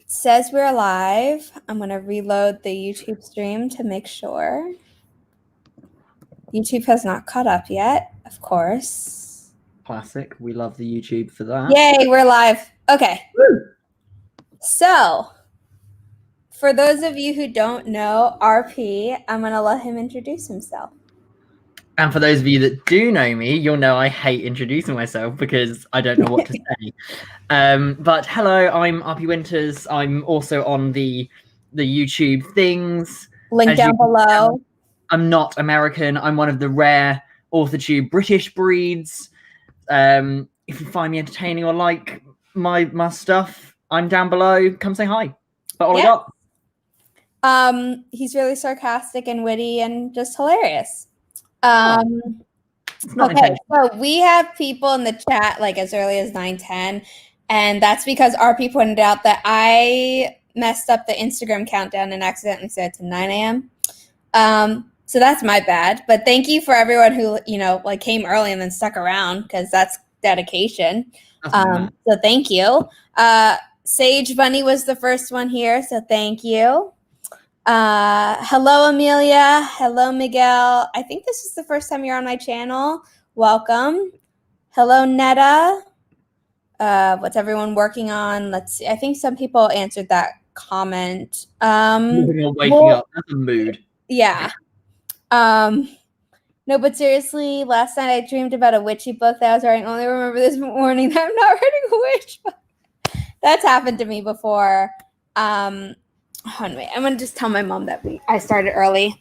Says we're live. I'm going to reload the YouTube stream to make sure. YouTube has not caught up yet, of course. Classic. We love the YouTube for that. Yay, we're live. Okay. Woo! So, for those of you who don't know RP, I'm going to let him introduce himself. And for those of you that do know me, you'll know I hate introducing myself because I don't know what to say. But hello, I'm RP Winters. I'm also on the YouTube things. Link down below. I'm not American. I'm one of the rare AuthorTube British breeds. If you find me entertaining or like my stuff, I'm down below. Come say hi. But all I got. He's really sarcastic and witty and just hilarious. Okay, so we have people in the chat like as early as 9:10, and that's because RP pointed out that I messed up the Instagram countdown and accidentally set it to 9 a.m. So that's my bad. But thank you for everyone who came early and then stuck around because that's dedication. So thank you. Sage Bunny was the first one here, so thank you. Hello, Amelia. Hello, Miguel. I think this is the first time you're on my channel. Welcome. Hello, Netta. What's everyone working on? Let's see. I think some people answered that comment. Waking up. That's a mood. Yeah. No, but seriously, last night I dreamed about a witchy book that I was writing. Only remember this morning that I'm not writing a witch book. That's happened to me before. Anyway, I'm gonna just tell my mom that I started early.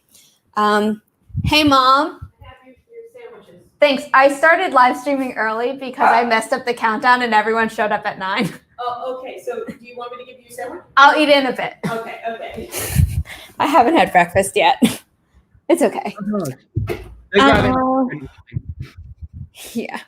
Hey, Mom. Have your sandwiches. Thanks. I started live streaming early because I messed up the countdown and everyone showed up at 9. Oh, okay. So, do you want me to give you a sandwich? I'll eat in a bit. Okay. I haven't had breakfast yet. It's okay. Yeah.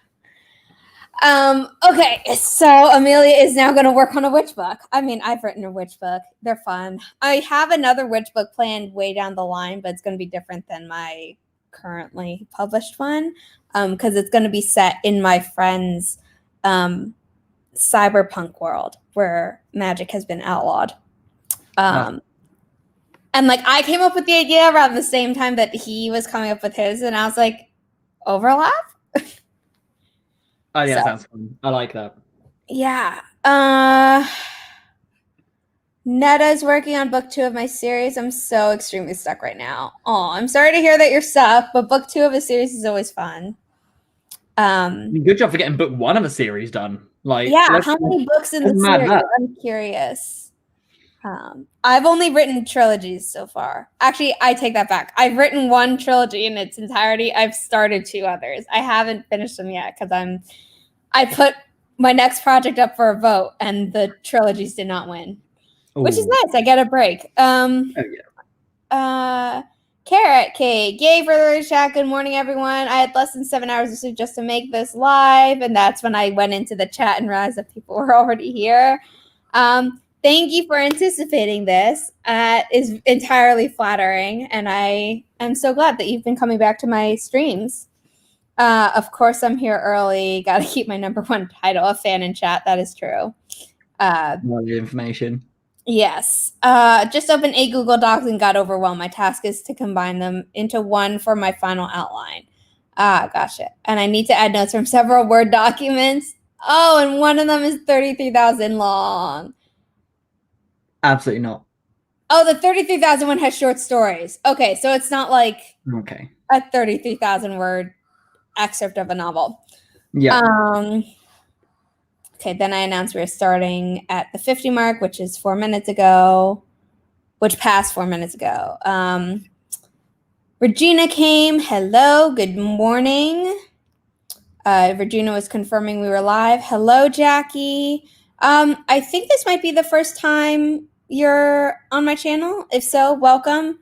Okay, so Amelia is now going to work on a witch book. I mean, I've written a witch book. They're fun. I have another witch book planned way down the line, but it's going to be different than my currently published one because it's going to be set in my friend's cyberpunk world where magic has been outlawed. And I came up with the idea around the same time that he was coming up with his, and I was like, overlap? Oh, yeah, sounds fun. I like that. Yeah. Netta's working on book 2 of my series. I'm so extremely stuck right now. Oh, I'm sorry to hear that you're stuck, but book 2 of a series is always fun. Good job for getting book 1 of a series done. Yeah, how many books in the series? I'm curious. I've only written trilogies so far. Actually, I take that back. I've written 1 trilogy in its entirety. I've started 2 others. I haven't finished them yet because I put my next project up for a vote and the trilogies did not win. Ooh. Which is nice. I get a break. Carrot Cake. Yay for the early chat. Good morning, everyone. I had less than 7 hours of sleep just to make this live, and that's when I went into the chat and realized that people were already here. Thank you for anticipating this. Is entirely flattering, and I am so glad that you've been coming back to my streams. Of course, I'm here early. Got to keep my #1 title, a fan in chat. That is true. More information. Yes. Just opened 8 Google Docs and got overwhelmed. My task is to combine them into one for my final outline. Gotcha. And I need to add notes from several Word documents. Oh, and one of them is 33,000 long. Absolutely not. Oh, the 33,000 one has short stories. Okay, so it's not like a 33,000 word excerpt of a novel. Yeah. Okay, then I announced we're starting at the 50 mark, which is 4 minutes ago, which passed 4 minutes ago. Regina came. Hello, good morning. Regina was confirming we were live. Hello, Jackie. I think this might be the first time you're on my channel. If so, welcome.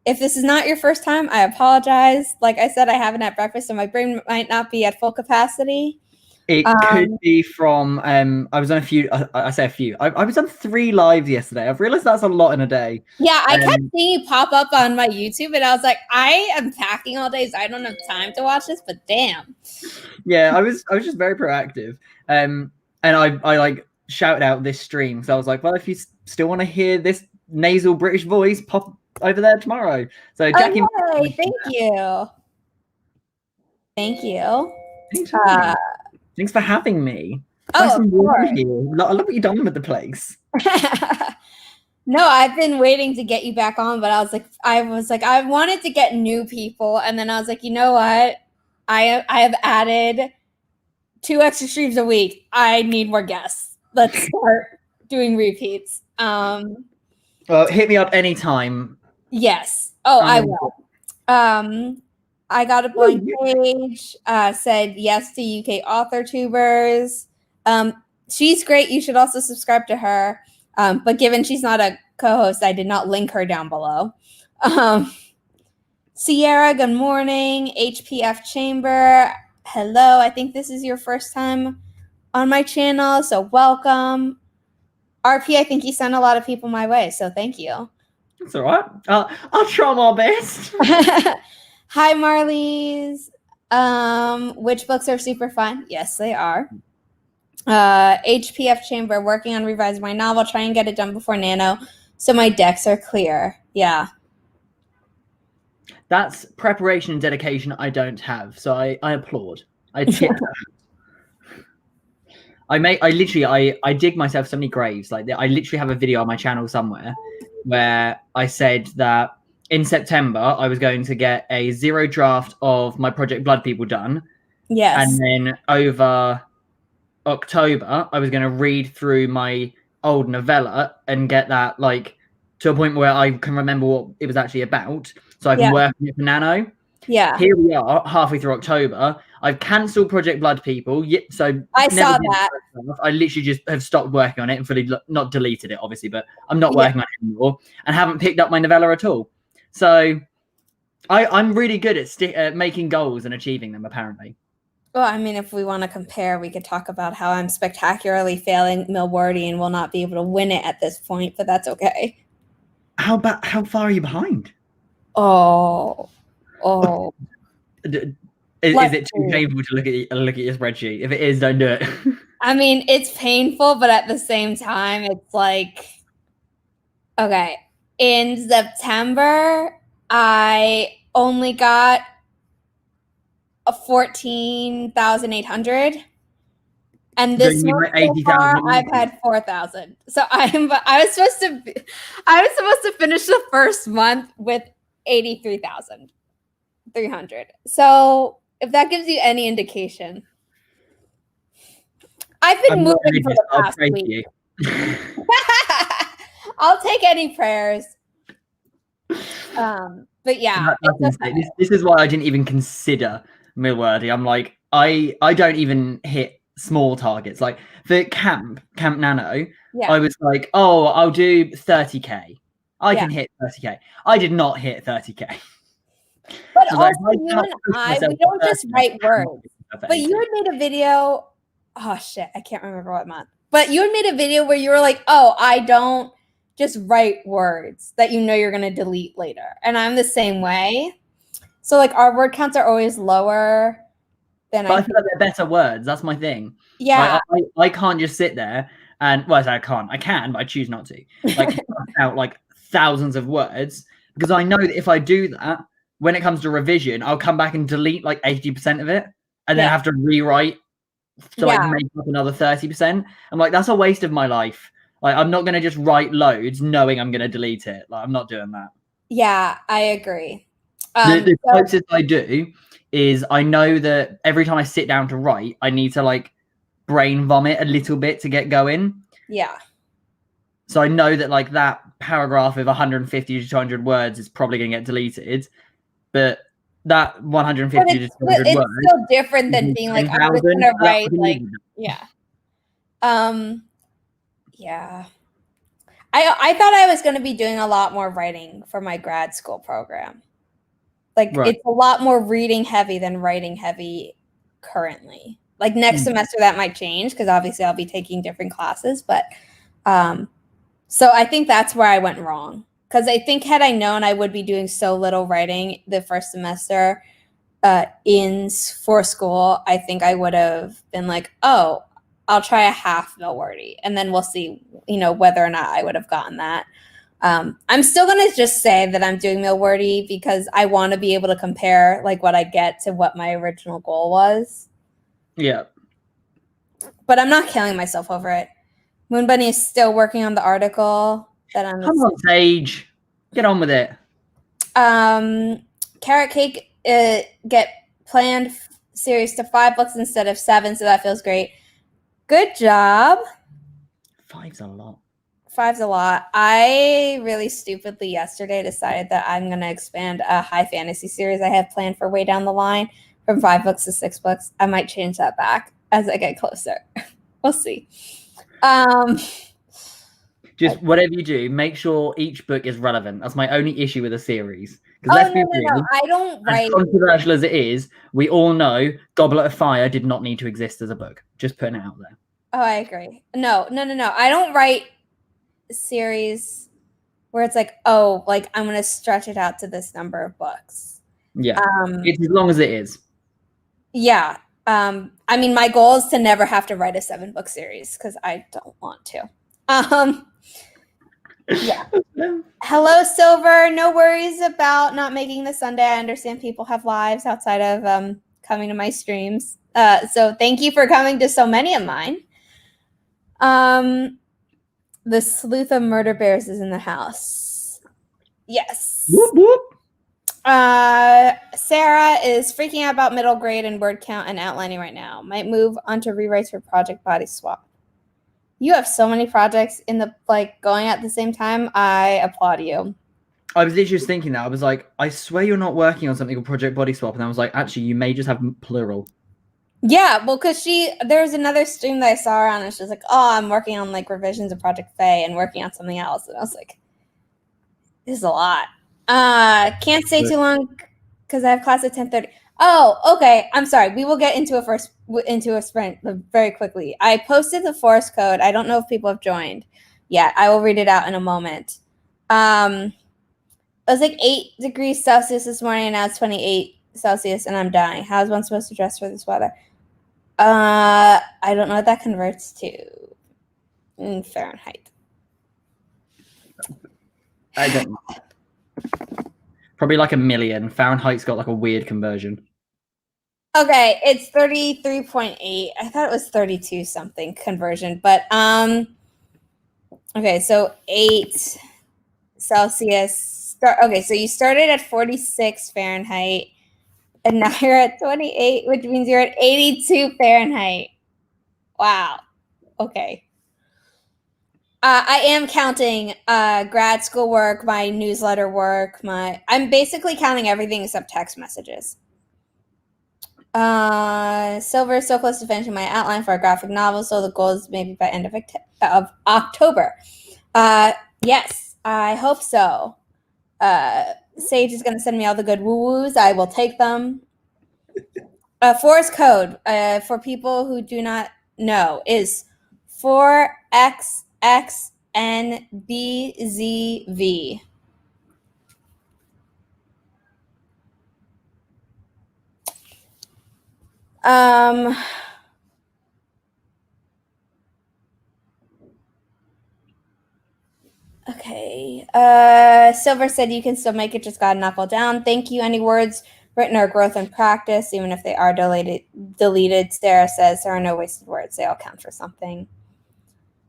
If this is not your first time, I apologize. Like I said, I haven't had breakfast, so my brain might not be at full capacity. It could be from, I was on a few, I say a few. I was on 3 lives yesterday. I've realized that's a lot in a day. Yeah, I kept seeing you pop up on my YouTube, and I was like, I am packing all day, so I don't have time to watch this, but damn. Yeah, I was just very proactive. And I shouted out this stream. So I was like, well, if you still want to hear this nasal British voice pop over there tomorrow. So Jackie, Oh, yay, thank you. Thank you. anytime. Thanks for having me. Oh, Nice of and warm course. here. I love what you've done with the place. No, I've been waiting to get you back on, but I wanted to get new people, and then I was like, you know what? I have added 2 extra streams a week. I need more guests. Let's start doing repeats. Well, hit me up anytime. Yes. Oh, I will. I got a blank page. Said yes to UK author tubers. She's great. You should also subscribe to her. But given she's not a co-host, I did not link her down below. Sierra, good morning. HPF Chamber, hello. I think this is your first time on my channel, so welcome. RP, I think you sent a lot of people my way, so thank you. That's all right. I'll try my best. Hi, Marlies. Which books are super fun? Yes, they are. HPF Chamber, working on revising my novel, trying to get it done before Nano, so my decks are clear. Yeah. That's preparation and dedication I don't have, so I applaud. I tip that. I dig myself so many graves. Like I literally have a video on my channel somewhere where I said that in September I was going to get a 0 draft of my Project Blood People done. Yes. And then over October I was going to read through my old novella and get that like to a point where I can remember what it was actually about, so I can work on it for Nano. Yeah. Here we are, halfway through October. I've cancelled Project Blood People. So I saw that. I literally just have stopped working on it and fully not deleted it, obviously, but I'm not working on it anymore and haven't picked up my novella at all. So I'm really good at making goals and achieving them, apparently. Well, I mean, if we want to compare, we could talk about how I'm spectacularly failing Milwardy and will not be able to win it at this point, but that's okay. How far are you behind? Oh. Is it too painful to look at your spreadsheet? If it is, don't do it. I mean, it's painful, but at the same time, it's like, okay, in September, I only got a 14,800. And this month so far, I've had 4,000. So I was supposed to finish the first month with 83,300. So if that gives you any indication, I've been moving for the past week. I'll take any prayers. But yeah, this is why I didn't even consider Milwardy. I'm like, I don't even hit small targets. Like for Camp Nano, I was like, oh, I'll do 30k. I can hit 30k. I did not hit 30k. But also, you and I, we don't just write words. But you had made a video. Oh shit, I can't remember what month. But you had made a video where you were like, oh, I don't just write words that you know you're gonna delete later. And I'm the same way. So like our word counts are always lower than I feel like they're better words. That's my thing. Yeah. Like, I can't just sit there and I can't. I can, but I choose not to. Like out like thousands of words because I know that if I do that, when it comes to revision, I'll come back and delete like 80% of it and then have to rewrite to like make up another 30%. I'm like, that's a waste of my life. Like, I'm not going to just write loads knowing I'm going to delete it. Like, I'm not doing that. Yeah, I agree. The closest I do is I know that every time I sit down to write, I need to like brain vomit a little bit to get going. Yeah. So I know that like that paragraph of 150 to 200 words is probably going to get deleted. But that 150 to 200 words. It's still different than being like, I'm just going to write like, yeah. Yeah. I thought I was going to be doing a lot more writing for my grad school program. Like it's a lot more reading heavy than writing heavy currently. Like next semester that might change because obviously I'll be taking different classes. But so I think that's where I went wrong. Because I think had I known I would be doing so little writing the first semester for school, I think I would have been like, oh, I'll try a half Milwordy, and then we'll see, whether or not I would have gotten that. I'm still going to just say that I'm doing Milwordy because I want to be able to compare like what I get to what my original goal was. Yeah. But I'm not killing myself over it. Moon Bunny is still working on the article that I'm. Come on, Sage. Get on with it. Carrot Cake get planned series to 5 books instead of 7, so that feels great. Good job. 5's a lot. 5's a lot. I really stupidly yesterday decided that I'm going to expand a high fantasy series I have planned for way down the line from 5 books to 6 books. I might change that back as I get closer. We'll see. Just whatever you do, make sure each book is relevant. That's my only issue with a series. No, I don't write. As controversial as it is, we all know Goblet of Fire did not need to exist as a book. Just putting it out there. Oh, I agree. No. I don't write series where it's like, oh, like I'm going to stretch it out to this number of books. Yeah. It's as long as it is. Yeah. I mean, my goal is to never have to write a 7-book series because I don't want to. Yeah. Hello, Silver. No worries about not making the Sunday. I understand people have lives outside of coming to my streams. So thank you for coming to so many of mine. The Sleuth of Murder Bears is in the house. Yes. Whoop, whoop. Sarah is freaking out about middle grade and word count and outlining right now. Might move on to rewrites for Project Body Swap. You have so many projects in the going at the same time. I applaud you. I was literally just thinking that. I was like, I swear you're not working on something called Project Body Swap. And I was like, actually, you may just have plural. Yeah, well, because there's another stream that I saw her on, and she's like, oh, I'm working on revisions of Project Faye and working on something else. And I was like, this is a lot. Can't stay too long because I have class at 10:30. Oh, okay. I'm sorry. We will get into a sprint very quickly. I posted the forest code. I don't know if people have joined yet. I will read it out in a moment. It was 8 degrees Celsius this morning, and now it's 28 Celsius, and I'm dying. How is one supposed to dress for this weather? I don't know what that converts to in Fahrenheit. I don't know. Probably 1,000,000. Fahrenheit's got a weird conversion. Okay, it's 33.8. I thought it was 32 something conversion, but okay, so 8 Celsius. Okay, so you started at 46 Fahrenheit, and now you're at 28, which means you're at 82 Fahrenheit. Wow. Okay. I am counting grad school work, my newsletter work, I'm basically counting everything except text messages. Silver is so close to finishing my outline for a graphic novel, so the goal is maybe by end of October. Yes, I hope so. Sage is going to send me all the good woo-woos. I will take them. Forest code, for people who do not know, is 4XXNBZV. Okay. Silver said you can still make it, just gotta knuckle down. Thank you. Any words written or growth in practice, even if they are deleted. Sarah says there are no wasted words. They all count for something.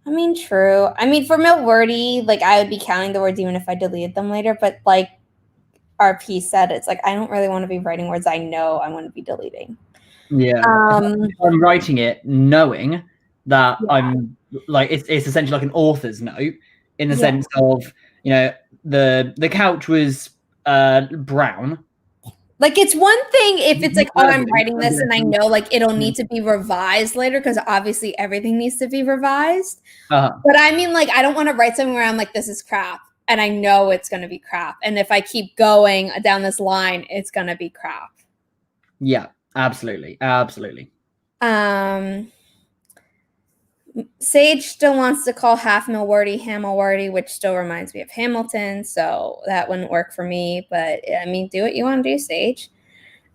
I mean, true. I mean, for Milwordy, I would be counting the words even if I deleted them later, but RP said, it's I don't really want to be writing words I know I'm going to be deleting. Yeah. I'm writing it knowing that I'm it's essentially an author's note in the sense of, the couch was brown. It's one thing if it's oh, I'm writing this and I know it'll need to be revised later because obviously everything needs to be revised. But I mean, I don't want to write something where I'm this is crap and I know it's going to be crap. And if I keep going down this line, it's going to be crap. Yeah, absolutely. Absolutely. Sage still wants to call half Milwordy Hamilwordy, which still reminds me of Hamilton, so that wouldn't work for me. But I mean, do what you want to do, Sage.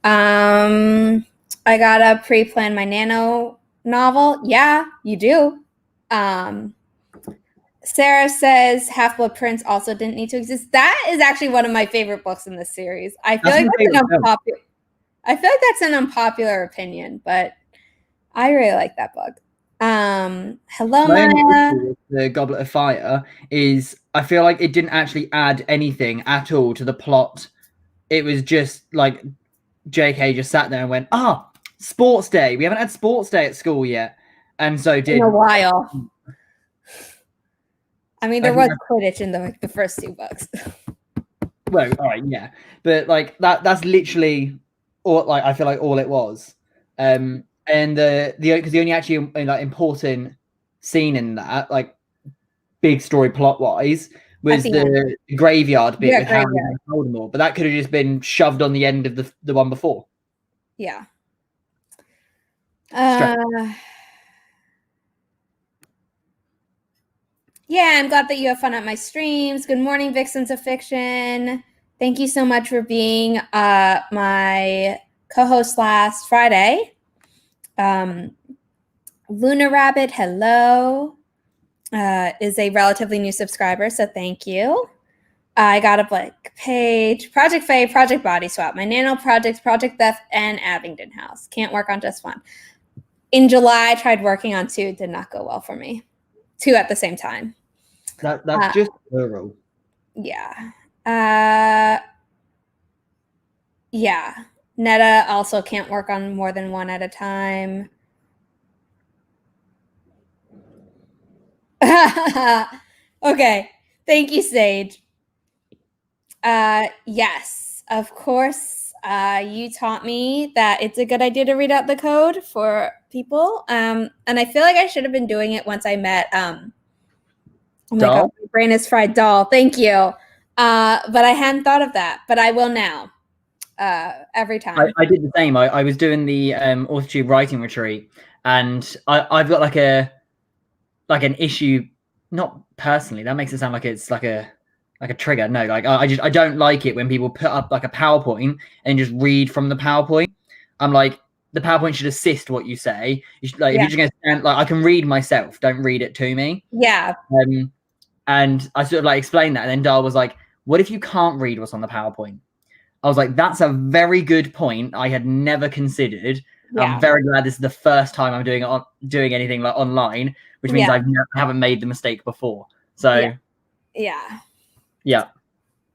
I gotta pre-plan my novel? Yeah, you do. Sarah says Half-Blood Prince also didn't need to exist. That is actually one of my favorite books in the series. I feel like that's an unpopular opinion, but I really like that book. Hello, My only Maya. issue with the Goblet of Fire is I feel like it didn't actually add anything at all to the plot. It was just like JK just sat there and went, sports day. We haven't had sports day at school yet. And so did In a while. I mean, there I was think Quidditch in the first 2 books. well, all right, yeah. But like that's literally all like I feel like all it was. And the because the only actually like important scene in that, like big story plot wise, was the graveyard bit with Harry and Voldemort. But that could have just been shoved on the end of the one before. Yeah. Yeah, I'm glad that you have fun at my streams. Good morning, Vixens of Fiction. Thank you so much for being my co-host last Friday. Luna Rabbit, hello, is a relatively new subscriber, so thank you. I got a blank page. Project Faye, Project Body Swap, my Nano Projects, Project Theft, and Abingdon House. Can't work on just one. In July, I tried working on 2. Did not go well for me. 2 at the same time. That's just rural. Yeah. Yeah. Netta also can't work on more than 1 at a time. Okay. Thank you, Sage. Yes, of course. You taught me that it's a good idea to read out the code for people. And I feel like I should have been doing it once I met oh my god, my brain is fried. Doll. Thank you. But I hadn't thought of that. But I will now. Every time. I did the same. I was doing the AuthorTube writing retreat, and I've got like an issue, not personally. That makes it sound like it's like a trigger. No, like I don't like it when people put up like a PowerPoint and just read from the PowerPoint. I'm like, the PowerPoint should assist what you say. You should, like if you're just gonna stand, like I can read myself. Don't read it to me. Yeah. And I sort of like explained that, and then Dar was like, "What if you can't read what's on the PowerPoint?" I was like, "That's a very good point. I had never considered. Yeah. I'm very glad this is the first time I'm doing anything like online, which means I haven't made the mistake before." So, yeah.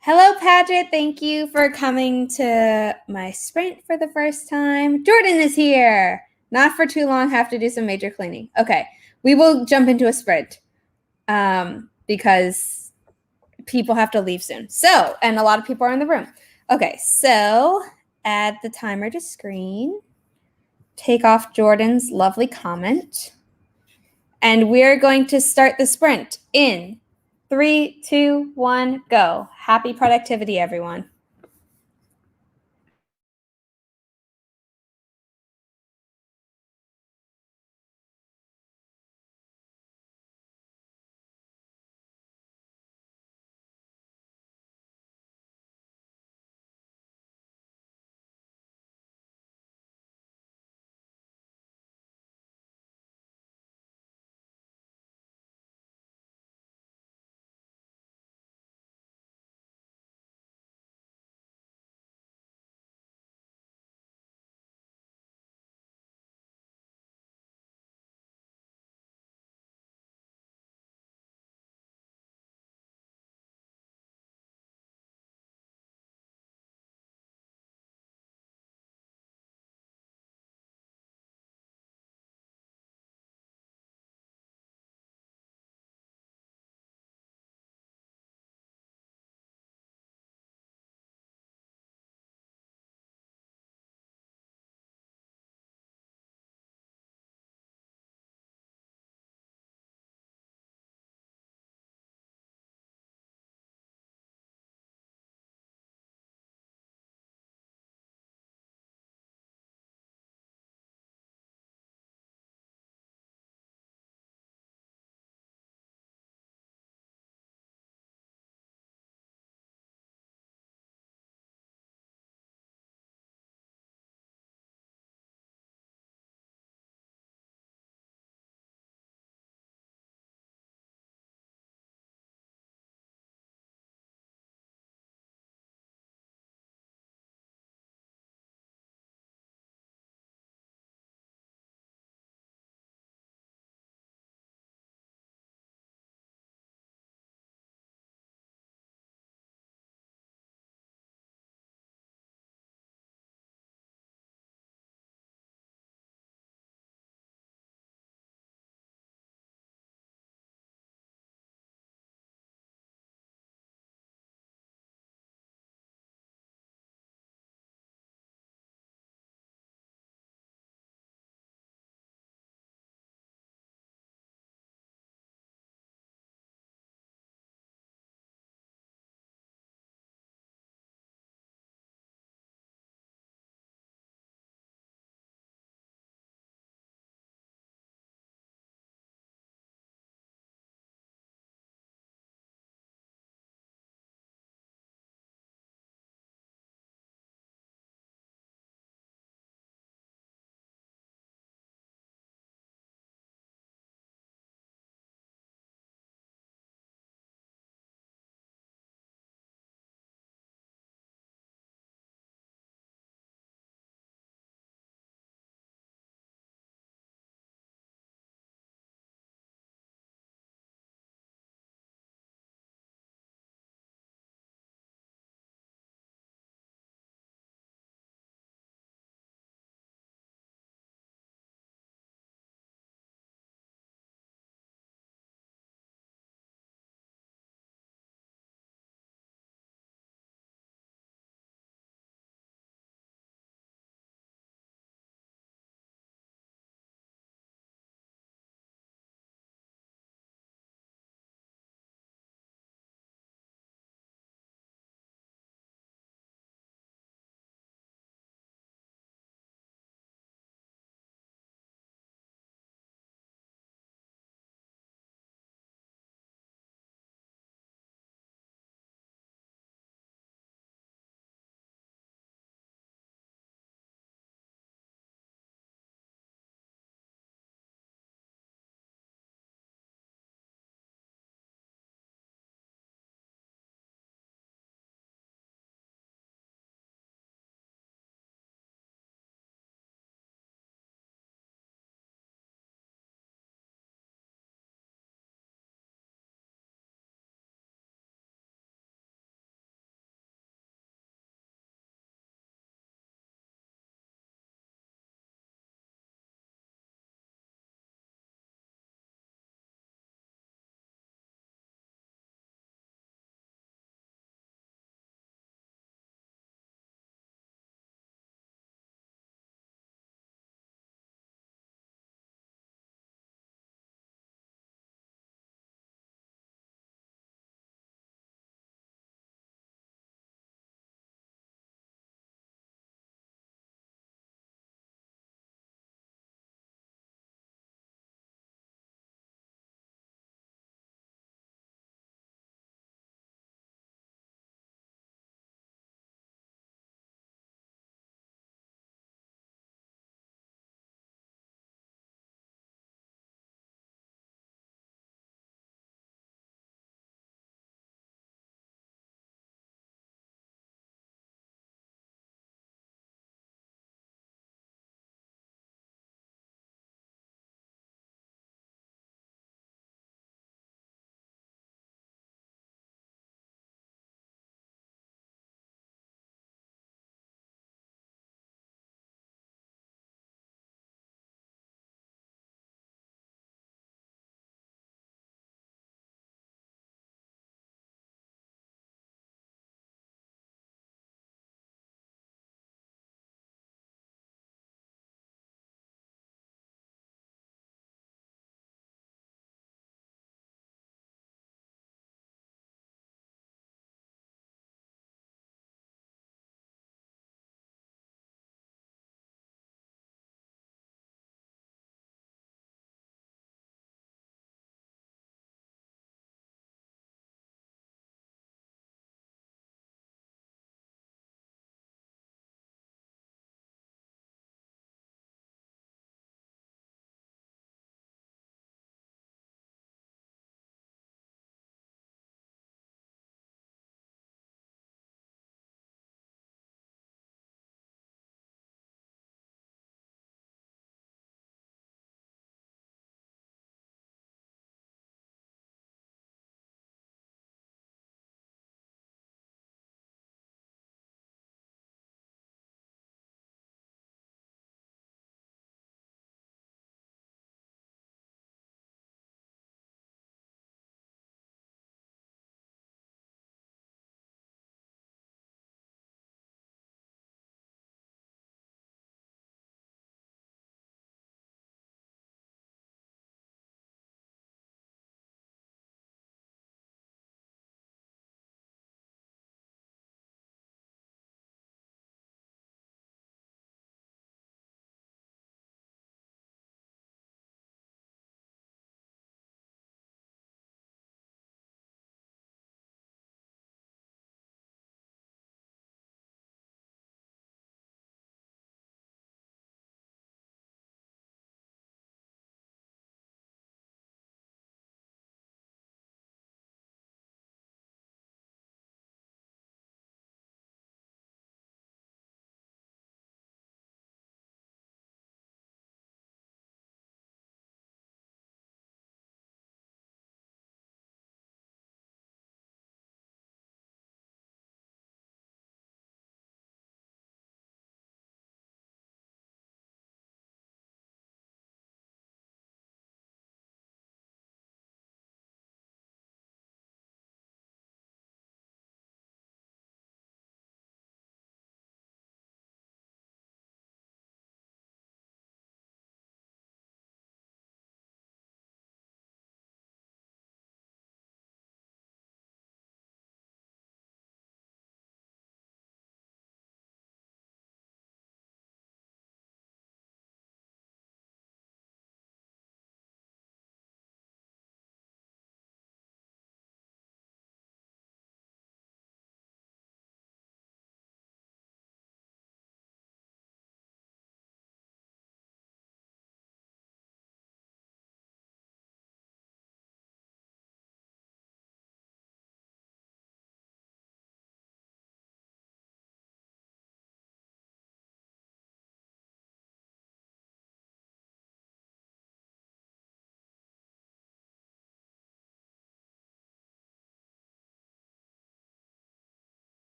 Hello, Paget. Thank you for coming to my sprint for the first time. Jordan is here. Not for too long. Have to do some major cleaning. Okay, we will jump into a sprint because people have to leave soon. So, and a lot of people are in the room. Okay, so add the timer to screen. Take off Jordan's lovely comment. And we're going to start the sprint in 3, 2, 1, go. Happy productivity, everyone.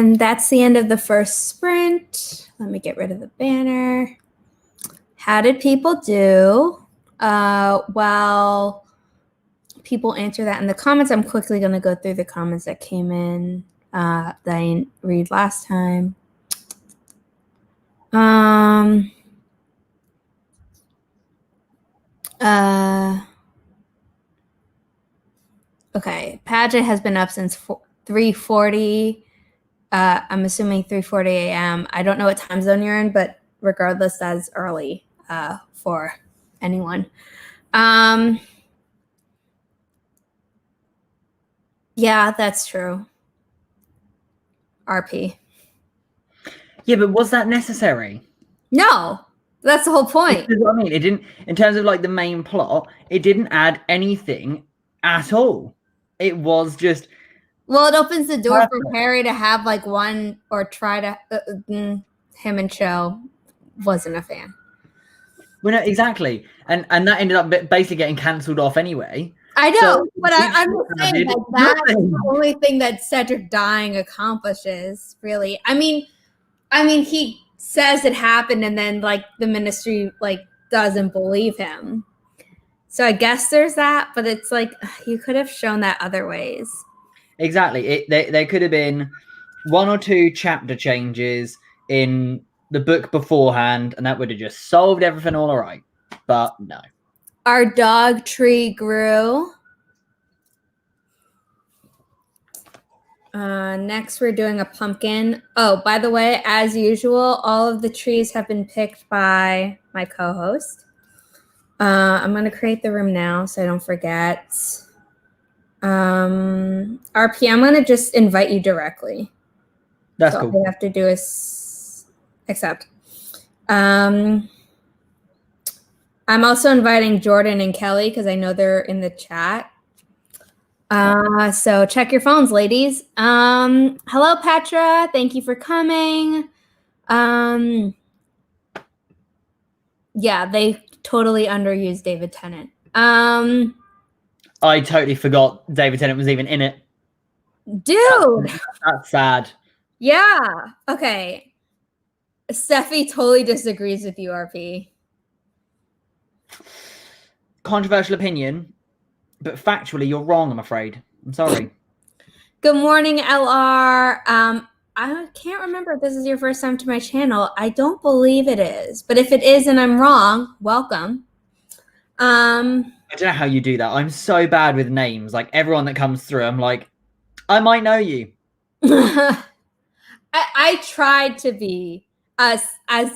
And that's the end of the first sprint. Let me get rid of the banner. How did people do? Well, people answer that in the comments. I'm quickly going to go through the comments that came in that I didn't read last time. Okay, Paget has been up since 3:40. I'm assuming 3:40 a.m. I don't know what time zone you're in, but regardless, that's early for anyone. Yeah, that's true. RP. Yeah, but was that necessary? No, that's the whole point. This is what I mean. It didn't, in terms of like the main plot, it didn't add anything at all. It was just. Well, it opens the door for Harry to have like one or try to. Him and Cho wasn't a fan. Well, no, exactly, and that ended up basically getting cancelled off anyway. I know, so but I'm just saying that that's the only thing that Cedric dying accomplishes. Really, I mean, he says it happened, and then like the ministry like doesn't believe him. So I guess there's that, but it's like you could have shown that other ways. Exactly, there could have been 1 or 2 chapter changes in the book beforehand, and that would have just solved everything all right. But no. Our dog tree grew. Next, we're doing a pumpkin. Oh, by the way, as usual, all of the trees have been picked by my co-host. I'm going to create the room now so I don't forget. RP, I'm going to just invite you directly. That's so cool. All you have to do is accept. I'm also inviting Jordan and Kelly because I know they're in the chat. So check your phones, ladies. Hello, Petra. Thank you for coming. Yeah, they totally underused David Tennant. I totally forgot David Tennant was even in it. Dude. That's sad. Yeah. Okay. Steffi totally disagrees with you, RP. Controversial opinion, but factually, you're wrong, I'm afraid. I'm sorry. Good morning, LR. I can't remember if this is your first time to my channel. I don't believe it is, but if it is and I'm wrong, welcome. I don't know how you do that. I'm so bad with names. Like everyone that comes through, I'm like, I might know you. I tried to be, as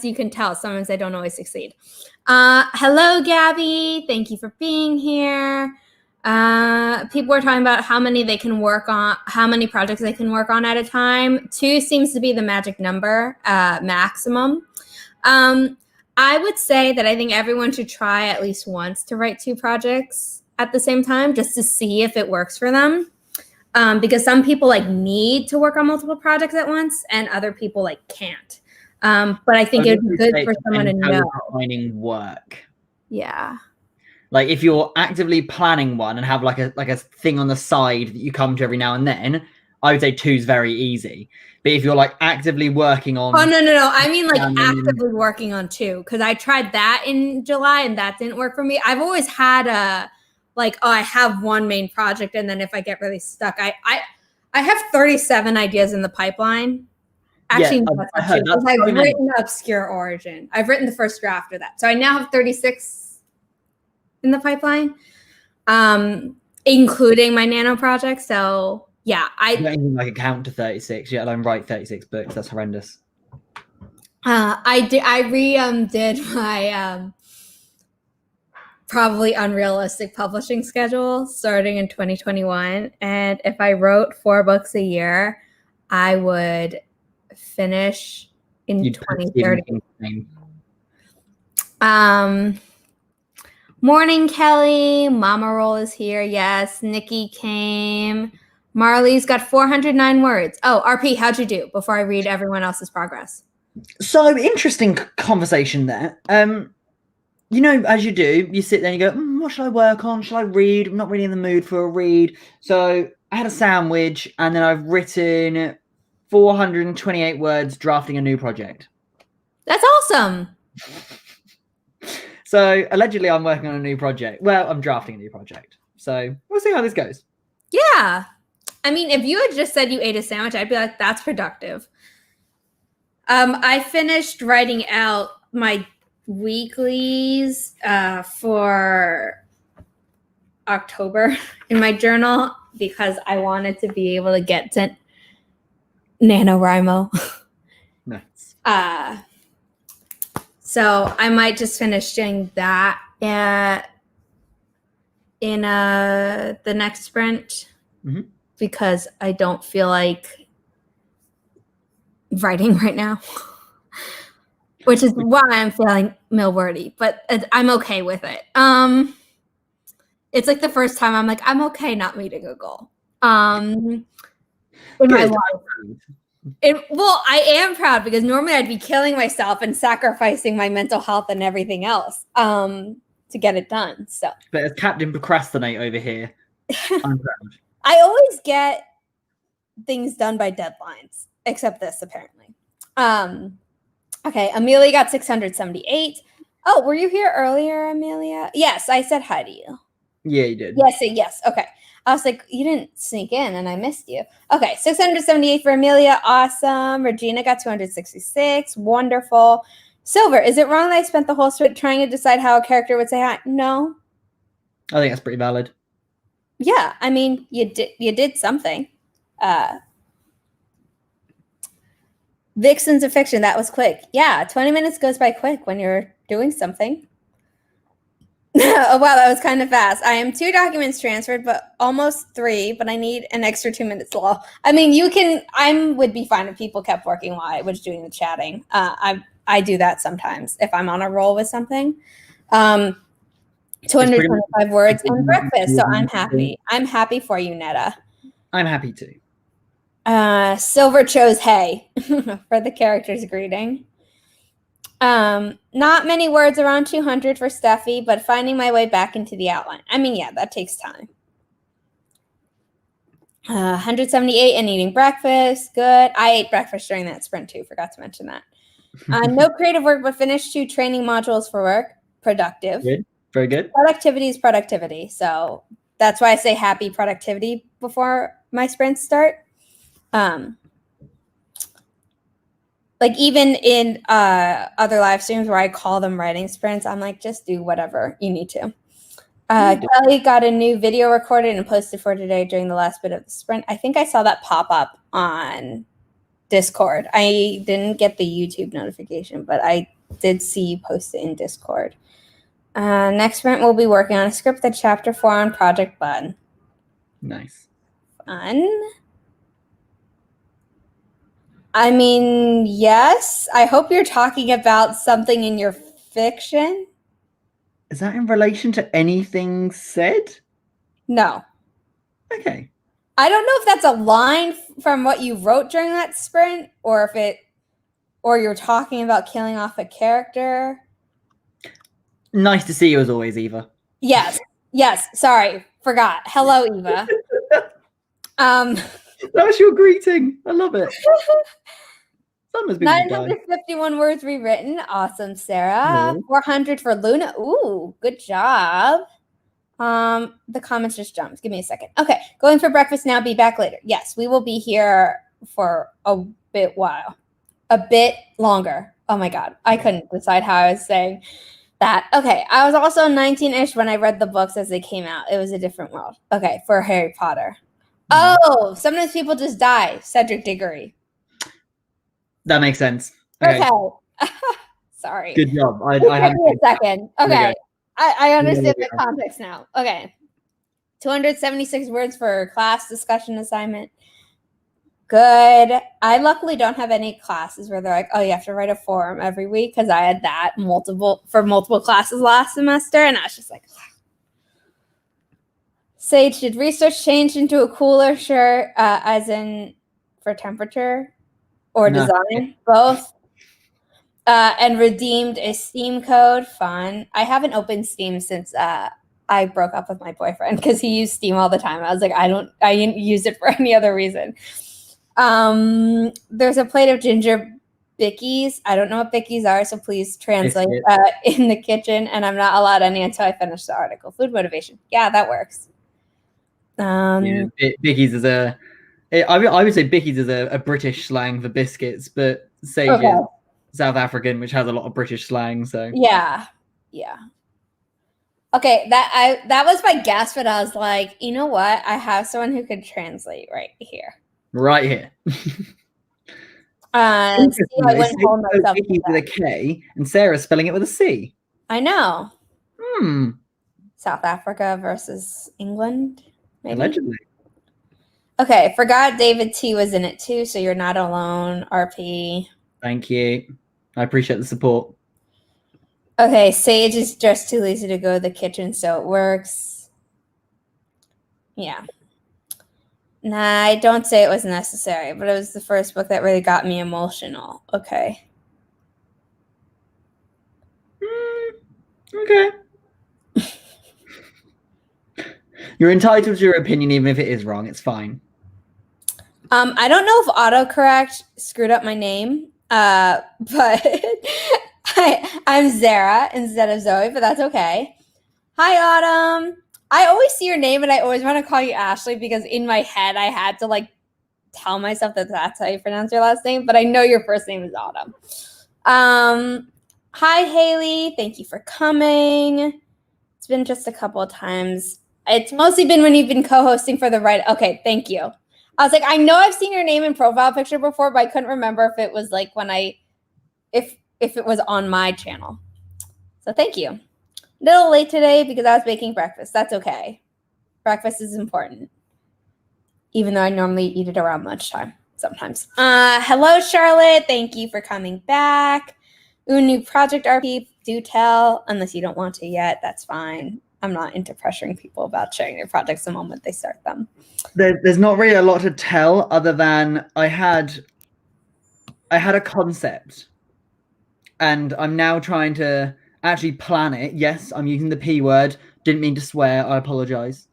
you can tell, sometimes I don't always succeed. Hello, Gabby. Thank you for being here. People were talking about how many projects they can work on at a time. 2 seems to be the magic number, maximum. I would say that I think everyone should try at least once to write 2 projects at the same time just to see if it works for them. Because some people like need to work on multiple projects at once and other people like can't. But I think it would be good for someone to know. Finding work. Yeah. Like if you're actively planning one and have like a thing on the side that you come to every now and then, I would say 2 is very easy. But if you're like actively working on, oh no, I mean like actively working on 2, because I tried that in July and that didn't work for me. I've always had a I have one main project, and then if I get really stuck, I have 37 ideas in the pipeline. Actually, yeah, I've written Obscure Origin. I've written the first draft of that, so I now have 36 in the pipeline, including my nano project. So yeah, I don't even like count to 36 yet alone write 36 books. That's horrendous. I did my probably unrealistic publishing schedule starting in 2021, and if I wrote 4 books a year, I would finish in 2030. Morning, Kelly. Mama Roll is here. Yes, Nikki came. Marley's got 409 words. Oh, RP, how'd you do before I read everyone else's progress? So interesting conversation there. You know, as you do, you sit there and you go, what should I work on? Should I read? I'm not really in the mood for a read. So I had a sandwich, and then I've written 428 words drafting a new project. That's awesome. So allegedly I'm working on a new project. Well, I'm drafting a new project. So we'll see how this goes. Yeah. I mean, if you had just said you ate a sandwich, I'd be like, that's productive. I finished writing out my weeklies for October in my journal because I wanted to be able to get to NaNoWriMo. Nice. So I might just finish doing that in the next sprint because I don't feel like writing right now, which is why I'm feeling mill-wordy, but I'm okay with it. It's like the first time I'm like, I'm okay not meeting a goal. In my life. Well, I am proud because normally I'd be killing myself and sacrificing my mental health and everything else to get it done. So, but as Captain Procrastinate over here, I'm proud. I always get things done by deadlines, except this apparently. Okay, Amelia got 678. Oh, were you here earlier, Amelia? Yes, I said hi to you. Yeah, you did. Yes. Okay. I was like, you didn't sneak in and I missed you. Okay, 678 for Amelia. Awesome. Regina got 266. Wonderful. Silver, is it wrong that I spent the whole sprint trying to decide how a character would say hi? No. I think that's pretty valid. Yeah, I mean, you did something. Vixens of Fiction, that was quick. Yeah, 20 minutes goes by quick when you're doing something. Oh, wow, that was kind of fast. I am 2 documents transferred, but almost 3, but I need an extra 2 minutes long. I mean, I would be fine if people kept working while I was doing the chatting. I do that sometimes if I'm on a roll with something. 225 words and breakfast, so I'm happy. I'm happy for you, Netta. I'm happy too. Silver chose hey for the character's greeting. Not many words, around 200 for Steffi, but finding my way back into the outline. I mean, yeah, that takes time. 178 and eating breakfast. Good. I ate breakfast during that sprint too. Forgot to mention that. No creative work, but finished 2 training modules for work. Productive. Good. Very good. Productivity is productivity. So that's why I say happy productivity before my sprints start. Like even in other live streams where I call them writing sprints, I'm like, just do whatever you need to. Kelly got a new video recorded and posted for today during the last bit of the sprint. I think I saw that pop up on Discord. I didn't get the YouTube notification, but I did see you post it in Discord. Next sprint, we'll be working on a script that chapter 4 on Project Bud. Nice. Fun. I mean, yes. I hope you're talking about something in your fiction. Is that in relation to anything said? No. Okay. I don't know if that's a line from what you wrote during that sprint or you're talking about killing off a character. Nice to see you as always, Eva. Yes. Sorry. Forgot. Hello, Eva. That was your greeting. I love it. 951 words rewritten. Awesome, Sarah. 400 for Luna. Ooh, good job. The comments just jumped. Give me a second. Okay, going for breakfast now. Be back later. Yes, we will be here for a bit longer. Oh my God, I couldn't decide how I was saying that. Okay, I was also 19-ish when I read the books as they came out. It was a different world. Okay, for Harry Potter. Oh, sometimes people just die. Cedric Diggory. That makes sense. Okay. Sorry. Good job. I had a second. Okay. I understand the context now. Okay. 276 words for class discussion assignment. Good. I luckily don't have any classes where they're like, oh, you have to write a forum every week, because I had that multiple classes last semester, and I was just like, Sage, did research change into a cooler shirt, as in for temperature or design? Both. And redeemed a Steam code. Fun. I haven't opened Steam since I broke up with my boyfriend because he used Steam all the time. I was like, I didn't use it for any other reason. There's a plate of ginger bickies. I don't know what bickies are, so please translate Biscuits. in the kitchen. And I'm not allowed any until I finish the article. Food motivation. Yeah, that works. Yeah, bickies is I would say bickies is a British slang for biscuits, but sage is South African, which has a lot of British slang. So yeah. Okay, that was my guess, but I was like, you know what? I have someone who could translate right here. Right here. See, I wouldn't hold myself to Bickies with a K, and Sarah's spelling it with a C. I know. Hmm. South Africa versus England, maybe? Allegedly. Okay, forgot David T was in it too, so you're not alone, RP. Thank you. I appreciate the support. Okay, Sage is just too lazy to go to the kitchen, so it works. Yeah. Nah, don't say it was necessary, but it was the first book that really got me emotional. Okay. Okay. You're entitled to your opinion, even if it is wrong. It's fine. I don't know if autocorrect screwed up my name, but I'm Zara instead of Zoe, but that's okay. Hi, Autumn. I always see your name and I always want to call you Ashley because in my head I had to like tell myself that that's how you pronounce your last name, but I know your first name is Autumn. Hi, Haley. Thank you for coming. It's been just a couple of times. It's mostly been when you've been co-hosting for the right. Okay, thank you. I was like, I know I've seen your name and profile picture before, but I couldn't remember if it was like when if it was on my channel. So thank you. A little late today because I was making breakfast. That's okay. Breakfast is important, even though I normally eat it around lunchtime sometimes. Hello, Charlotte. Thank you for coming back. Ooh, new project RP. Do tell, unless you don't want to yet. That's fine. I'm not into pressuring people about sharing their projects the moment they start them. There's not really a lot to tell other than I had a concept and I'm now trying to actually plan it. Yes, I'm using the P word. Didn't mean to swear. I apologize.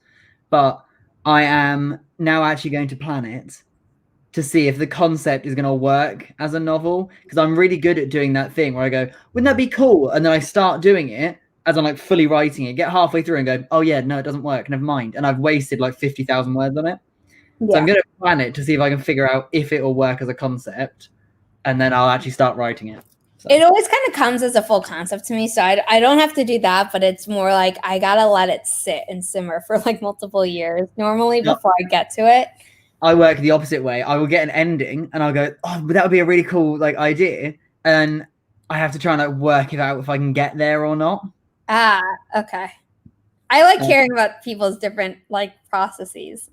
But I am now actually going to plan it to see if the concept is going to work as a novel, because I'm really good at doing that thing where I go, wouldn't that be cool? And then I start doing it as I'm like fully writing it, get halfway through and go, oh yeah, no, it doesn't work. Never mind. And I've wasted like 50,000 words on it. Yeah. So I'm going to plan it to see if I can figure out if it will work as a concept. And then I'll actually start writing it. So. It always kind of comes as a full concept to me. So I don't have to do that, but it's more like I got to let it sit and simmer for like multiple years normally before I get to it. I work the opposite way. I will get an ending and I'll go, oh, but that would be a really cool like idea. And I have to try and like work it out if I can get there or not. Ah, okay. I like hearing about people's different like processes.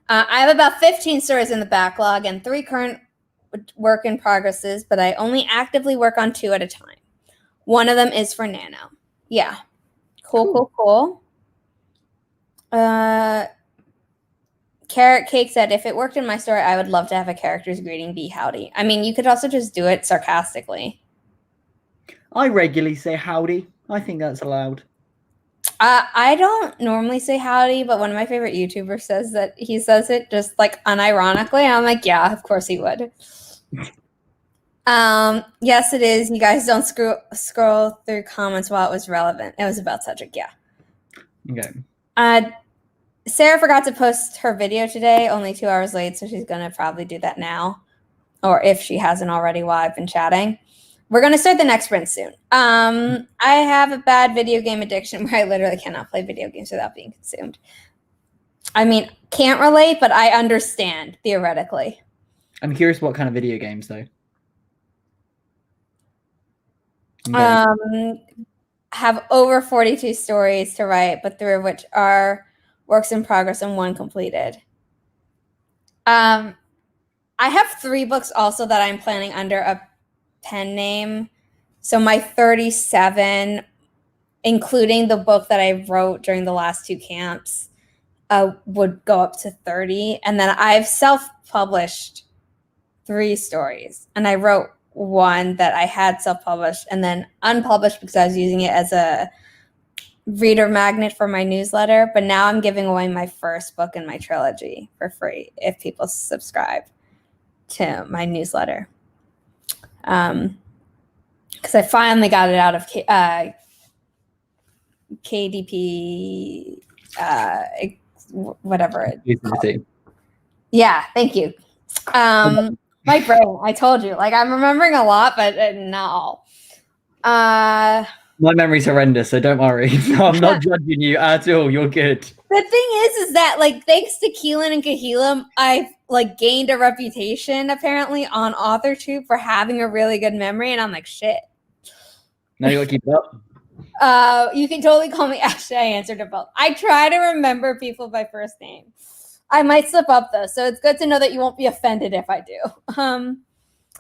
I have about 15 stories in the backlog and 3 current work in progresses, but I only actively work on 2 at a time. One of them is for Nano. Yeah. Cool. Carrot Cake said, if it worked in my story, I would love to have a character's greeting be howdy. I mean, you could also just do it sarcastically. I regularly say howdy. I think that's allowed. I don't normally say howdy, but one of my favorite YouTubers says that he says it just like unironically. I'm like, yeah, of course he would. Yes, it is. You guys don't scroll through comments while it was relevant. It was about subject, yeah. Okay. Sarah forgot to post her video today, only 2 hours late, so she's going to probably do that now. Or if she hasn't already while I've been chatting. We're going to start the next sprint soon. I have a bad video game addiction where I literally cannot play video games without being consumed. I mean, can't relate, but I understand, theoretically. I'm curious what kind of video games, though. Have over 42 stories to write, but 3 of which are works in progress and 1 completed. I have 3 books also that I'm planning under a pen name. So my 37, including the book that I wrote during the last 2 camps, would go up to 30. And then I've self-published 3 stories. And I wrote 1 that I had self-published and then unpublished because I was using it as a reader magnet for my newsletter. But now I'm giving away my first book in my trilogy for free if people subscribe. to my newsletter. Because I finally got it out of KDP, whatever it's called. Yeah, thank you. My brain, I told you, like I'm remembering a lot, but no. My memory's horrendous, so don't worry. No, I'm not judging you at all. You're good. The thing is that like thanks to Keelan and Kahilum, I've like gained a reputation apparently on AuthorTube for having a really good memory, and I'm like shit. Now you gotta keep it up. You can totally call me Ashley. I answered to both. I try to remember people by first name. I might slip up though, so it's good to know that you won't be offended if I do.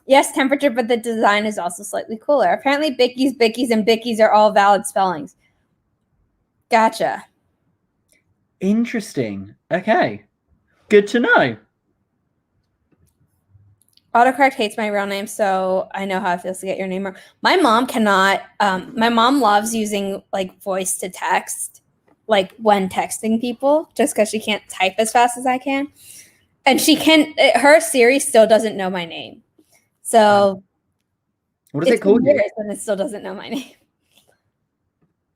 Yes, temperature, but the design is also slightly cooler. Apparently, Bickies, and Bickies are all valid spellings. Gotcha. Interesting. Okay. Good to know. Autocorrect hates my real name, so I know how it feels to get your name wrong. My mom cannot. My mom loves using like voice to text, like when texting people, just because she can't type as fast as I can, and she can. Her Siri still doesn't know my name, so what does it call you? And it still doesn't know my name.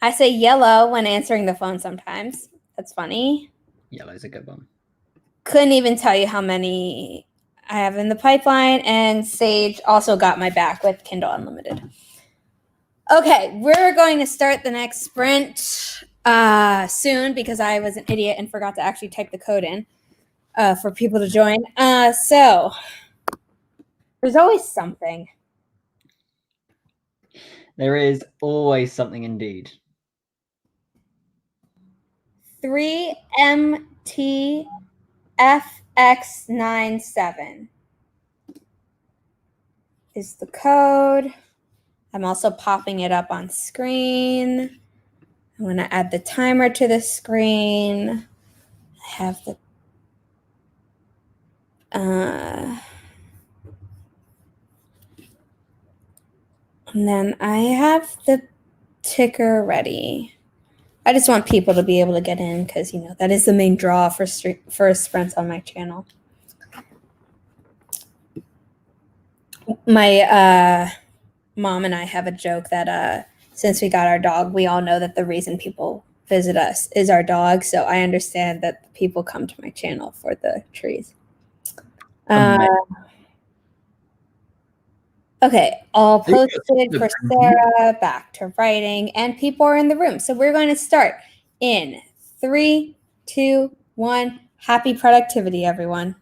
I say yellow when answering the phone sometimes. That's funny. Yellow's a good one. Couldn't even tell you how many I have in the pipeline, and Sage also got my back with Kindle Unlimited. Okay, we're going to start the next sprint soon because I was an idiot and forgot to actually type the code in for people to join. So there's always something. There is always something indeed. 3MTFX97 is the code. I'm also popping it up on screen. I'm going to add the timer to the screen. I have the and then I have the ticker ready. I just want people to be able to get in because, you know, that is the main draw for sprints on my channel. My mom and I have a joke that since we got our dog, we all know that the reason people visit us is our dog. So I understand that people come to my channel for the trees. Okay, all posted for Sarah, back to writing, and people are in the room. So we're going to start in 3, 2, 1. Happy productivity, everyone.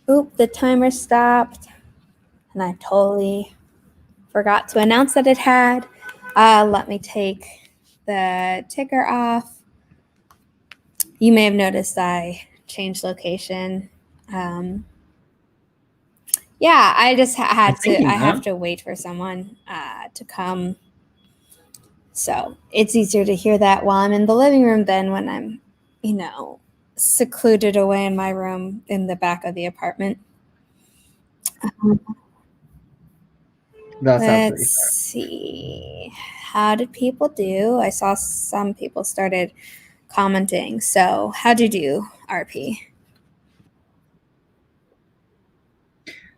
Oop, the timer stopped. And I totally forgot to announce that it had. Let me take the ticker off. You may have noticed I changed location. Yeah, I just had to. I have to wait for someone to come. So it's easier to hear that while I'm in the living room than when I'm, secluded away in my room in the back of the apartment. Let's see. How did people do? I saw some people started commenting. So how'd you do, RP?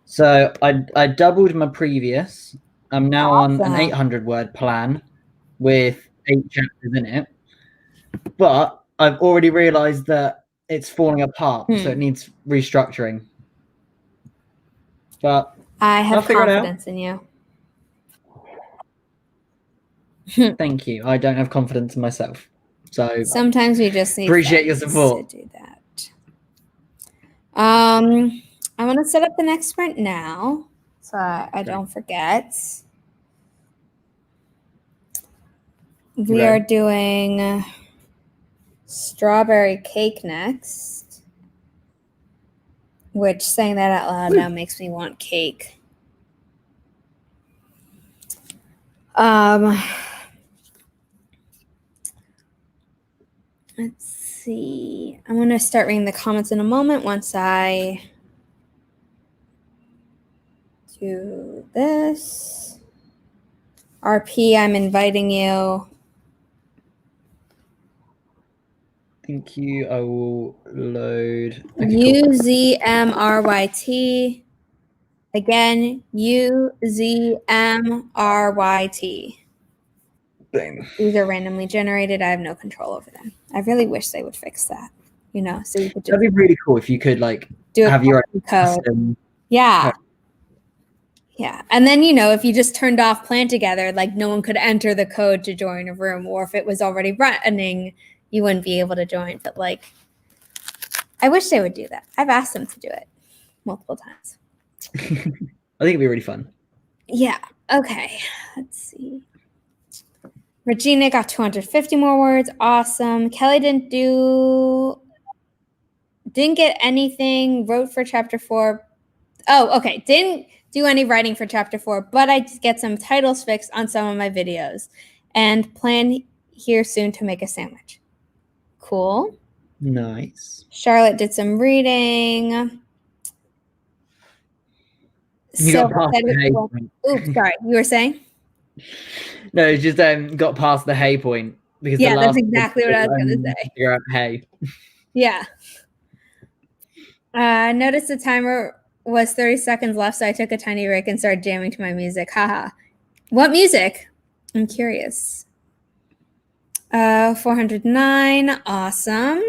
So I doubled my previous. I'm now on an Awesome. 800 word plan with 8 chapters in it. But I've already realized that it's falling apart, so it needs restructuring. But I have I'll figure it out. confidence in you. Thank you. I don't have confidence in myself. So sometimes we just need appreciate your support to do that. I want to set up the next sprint now, so I don't forget. We are doing strawberry cake next, which saying that out loud now makes me want cake. Let's see. I'm going to start reading the comments in a moment once I do this. RP, I'm inviting you. Thank you. I will load. UZMRYT. Again, UZMRYT. Boom. These are randomly generated. I have no control over them. I really wish they would fix that. So you could just. That'd be really cool if you could do have your own code. Yeah. Yeah. And then, if you just turned off Plan Together, no one could enter the code to join a room, or if it was already running, you wouldn't be able to join. But I wish they would do that. I've asked them to do it multiple times. I think it'd be really fun. Yeah. Okay. Let's see. Regina got 250 more words. Awesome. Kelly didn't get anything. Wrote for chapter 4. Oh, okay. Didn't do any writing for chapter 4, but I did get some titles fixed on some of my videos and plan here soon to make a sandwich. Cool. Nice. Charlotte did some reading. You got past the hay point. Oops, sorry. You were saying? No, it's just got past the hay point because that's exactly what I was going to say. Figure out hay. Yeah. I noticed the timer was 30 seconds left, so I took a tiny break and started jamming to my music. Haha. What music? I'm curious. 409. Awesome.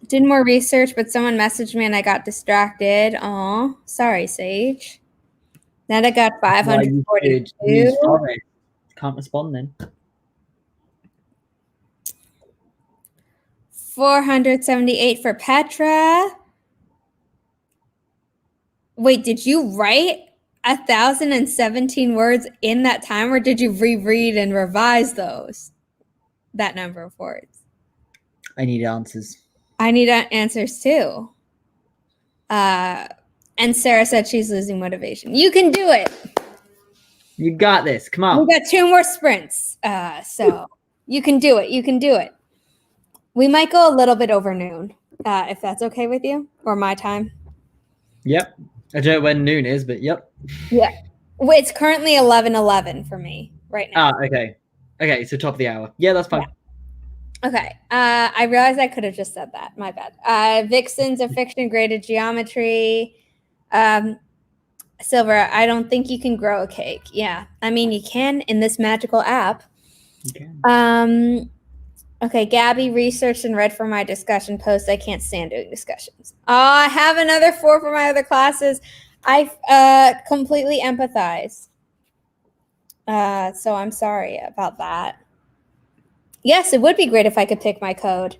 Did more research, but someone messaged me and I got distracted. Aw, sorry, Sage. Then I got 542. Can't respond then. 478 for Petra. Wait, did you write 1,017 words in that time, or did you reread and revise that number of words? I need answers. I need answers too. And Sarah said she's losing motivation. You can do it. You got this. Come on. We got 2 more sprints. So you can do it. You can do it. We might go a little bit over noon, if that's okay with you, or my time. Yep. I don't know when noon is, but yep. Yeah. Well, it's currently 11:11 for me right now. Okay. Okay, so top of the hour. Yeah, that's fine. Yeah. Okay. I realized I could have just said that. My bad. Vixens of Fiction graded geometry. Silver, I don't think you can grow a cake. Yeah. I mean, you can in this magical app. You can. Okay, Gabby researched and read for my discussion post. I can't stand doing discussions. Oh, I have another 4 for my other classes. I completely empathize. So I'm sorry about that. Yes, it would be great if I could pick my code.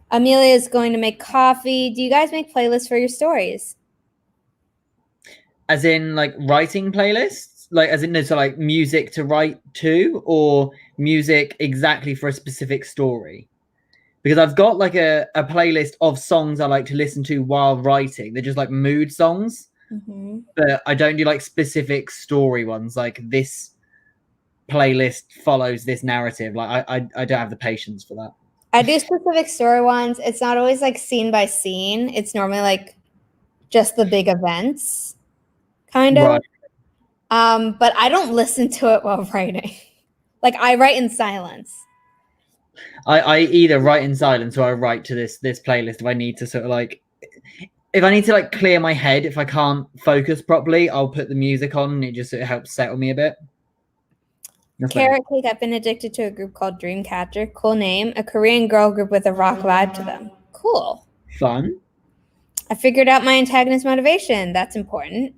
Amelia is going to make coffee. Do you guys make playlists for your stories? As in, like, writing playlists? Like, as in, no, so like music to write to, or music exactly for a specific story? Because I've got like a playlist of songs I like to listen to while writing. They're just like mood songs, but I don't do like specific story ones. Like, this playlist follows this narrative. Like, I don't have the patience for that. I do specific story ones. It's not always like scene by scene. It's normally like just the big events, kind of. Right. But I don't listen to it while writing. Like, I write in silence. I either write in silence or I write to this playlist if I need to sort of like, if I need to like clear my head, if I can't focus properly, I'll put the music on and it just sort of helps settle me a bit. Carrot Cake, I've been addicted to a group called Dreamcatcher. Cool name. A Korean girl group with a rock vibe to them. Cool. Fun. I figured out my antagonist motivation. That's important.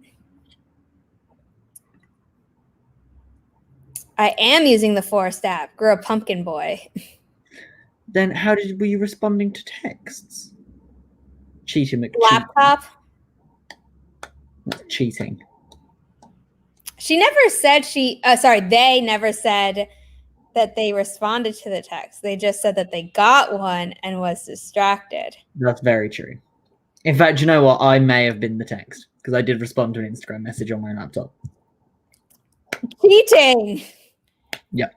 I am using the Forest app. Grew a pumpkin boy. Then how were you responding to texts? Cheating McCheating. Laptop. That's cheating. She never said they never said that they responded to the text. They just said that they got one and was distracted. That's very true. In fact, you know what? I may have been the text because I did respond to an Instagram message on my laptop. Cheating. Yeah.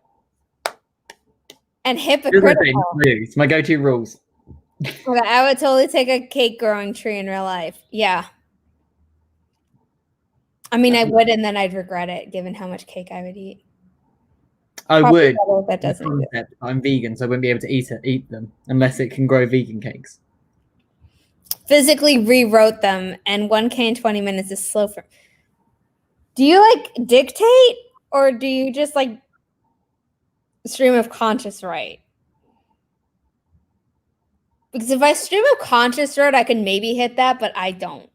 And hypocritical. It's my go-to rules. Okay, I would totally take a cake growing tree in real life. Yeah. I mean, I would, and then I'd regret it, given how much cake I would eat. I Probably would. that doesn't do it. I'm vegan, so I wouldn't be able to eat them unless it can grow vegan cakes. Physically rewrote them, and 1K in 20 minutes is slow for. Do you like dictate, or do you just like stream of conscious write? Because if I stream of conscious write, I can maybe hit that, but I don't.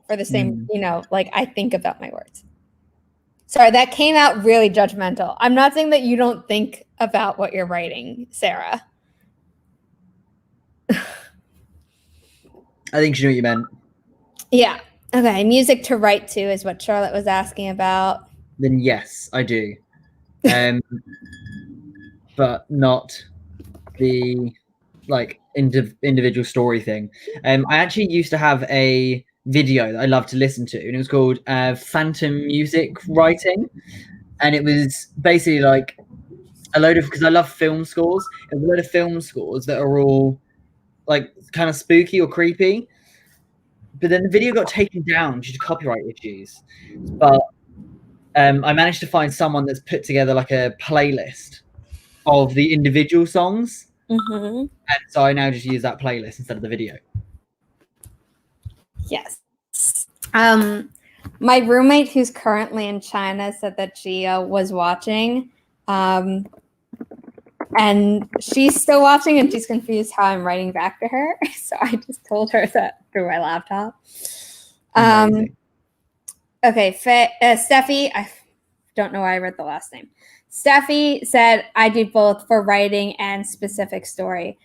For the same, like I think about my words. Sorry, that came out really judgmental. I'm not saying that you don't think about what you're writing, Sarah. I think you know what you meant. Yeah. Okay. Music to write to is what Charlotte was asking about. Then yes, I do. But not the like individual story thing. I actually used to have a video that I loved to listen to, and it was called Phantom Music Writing, and it was basically like a load of, because I love film scores, it was a load of film scores that are all like kind of spooky or creepy, but then the video got taken down due to copyright issues. But I managed to find someone that's put together like a playlist of the individual songs, and so I now just use that playlist instead of the video. Yes. My roommate, who's currently in China, said that she was watching, and she's still watching, and she's confused how I'm writing back to her. So I just told her that through my laptop. Okay, Steffi, I don't know why I read the last name. Steffi said, I do both for writing and specific story.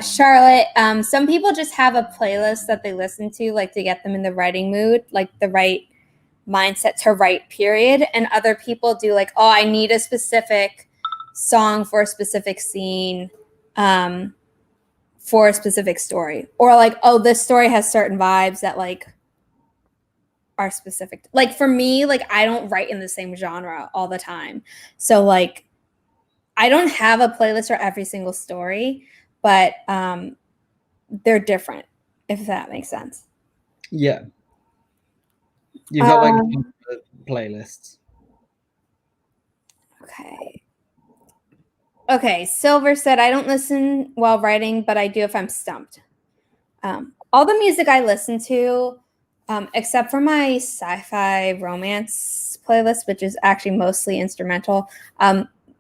Charlotte, some people just have a playlist that they listen to, like to get them in the writing mood, like the right mindset to write, period. And other people do like, oh, I need a specific song for a specific scene, for a specific story. Or like, oh, this story has certain vibes that like are specific. Like for me, like I don't write in the same genre all the time. So like I don't have a playlist for every single story, but they're different, if that makes sense. Yeah. You've got like playlists. Okay. Silver said, I don't listen while writing, but I do if I'm stumped. All the music I listen to, except for my sci-fi romance playlist, which is actually mostly instrumental,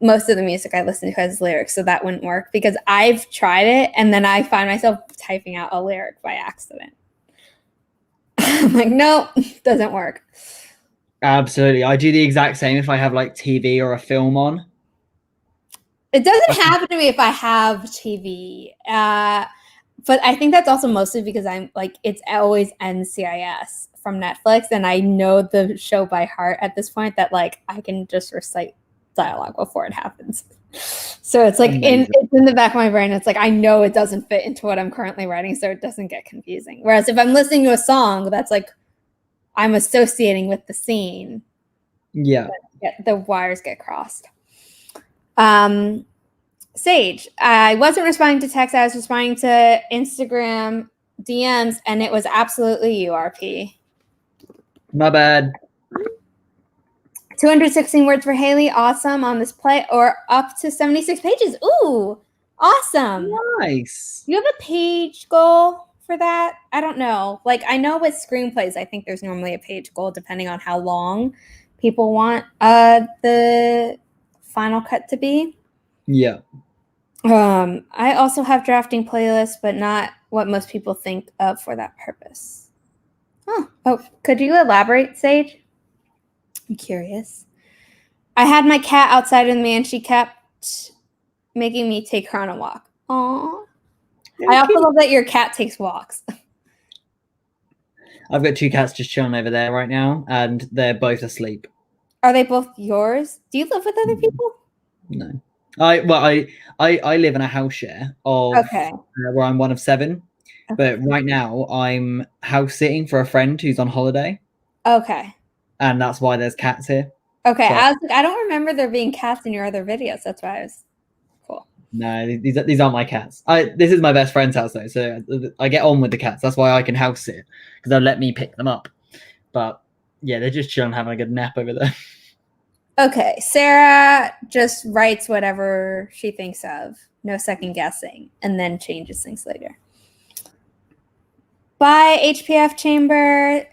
most of the music I listen to has lyrics, so that wouldn't work because I've tried it and then I find myself typing out a lyric by accident. I'm like, nope, doesn't work. Absolutely. I do the exact same if I have like TV or a film on. It doesn't happen to me if I have TV. But I think that's also mostly because I'm like, it's always NCIS from Netflix, and I know the show by heart at this point that like I can just recite dialogue before it happens. So it's like it's in the back of my brain. It's like I know it doesn't fit into what I'm currently writing, so it doesn't get confusing. Whereas if I'm listening to a song that's like I'm associating with the scene, yeah, the wires get crossed. Sage, I wasn't responding to text. I was responding to Instagram DMs, and it was absolutely you, RP. My bad. 216 words for Haley. Awesome on this play, or up to 76 pages. Ooh, awesome. Nice. You have a page goal for that? I don't know. Like, I know with screenplays, I think there's normally a page goal depending on how long people want the final cut to be. Yeah. I also have drafting playlists, but not what most people think of for that purpose. Oh, could you elaborate, Sage? I'm curious. I had my cat outside with me, and she kept making me take her on a walk. Aww. I also love that your cat takes walks. I've got 2 cats just chilling over there right now, and they're both asleep. Are they both yours? Do you live with other people? No. I live in a house share of where I'm one of 7. Okay. But right now I'm house sitting for a friend who's on holiday. Okay. And that's why there's cats here. Okay. I was like, I don't remember there being cats in your other videos. That's why I was cool. No, these aren't my cats. This is my best friend's house though, so I get on with the cats. That's why I can house sit, because they'll let me pick them up. But yeah, they're just chilling, having a good nap over there. Okay, Sarah just writes whatever she thinks of, no second guessing, and then changes things later. Bye, HPF Chamber.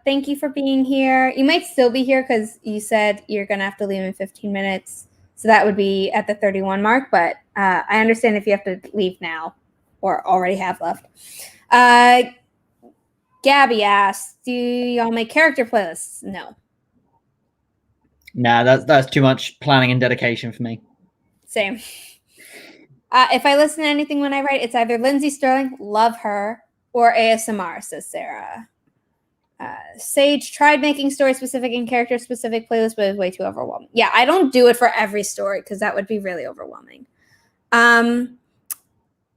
Thank you for being here. You might still be here because you said you're going to have to leave in 15 minutes. So that would be at the 31 mark, but I understand if you have to leave now or already have left. Gabby asks, do y'all make character playlists? No. Nah, that's too much planning and dedication for me. Same. If I listen to anything when I write, it's either Lindsay Sterling, love her, or ASMR, says Sarah. Sage tried making story-specific and character-specific playlists, but it was way too overwhelming. Yeah, I don't do it for every story because that would be really overwhelming.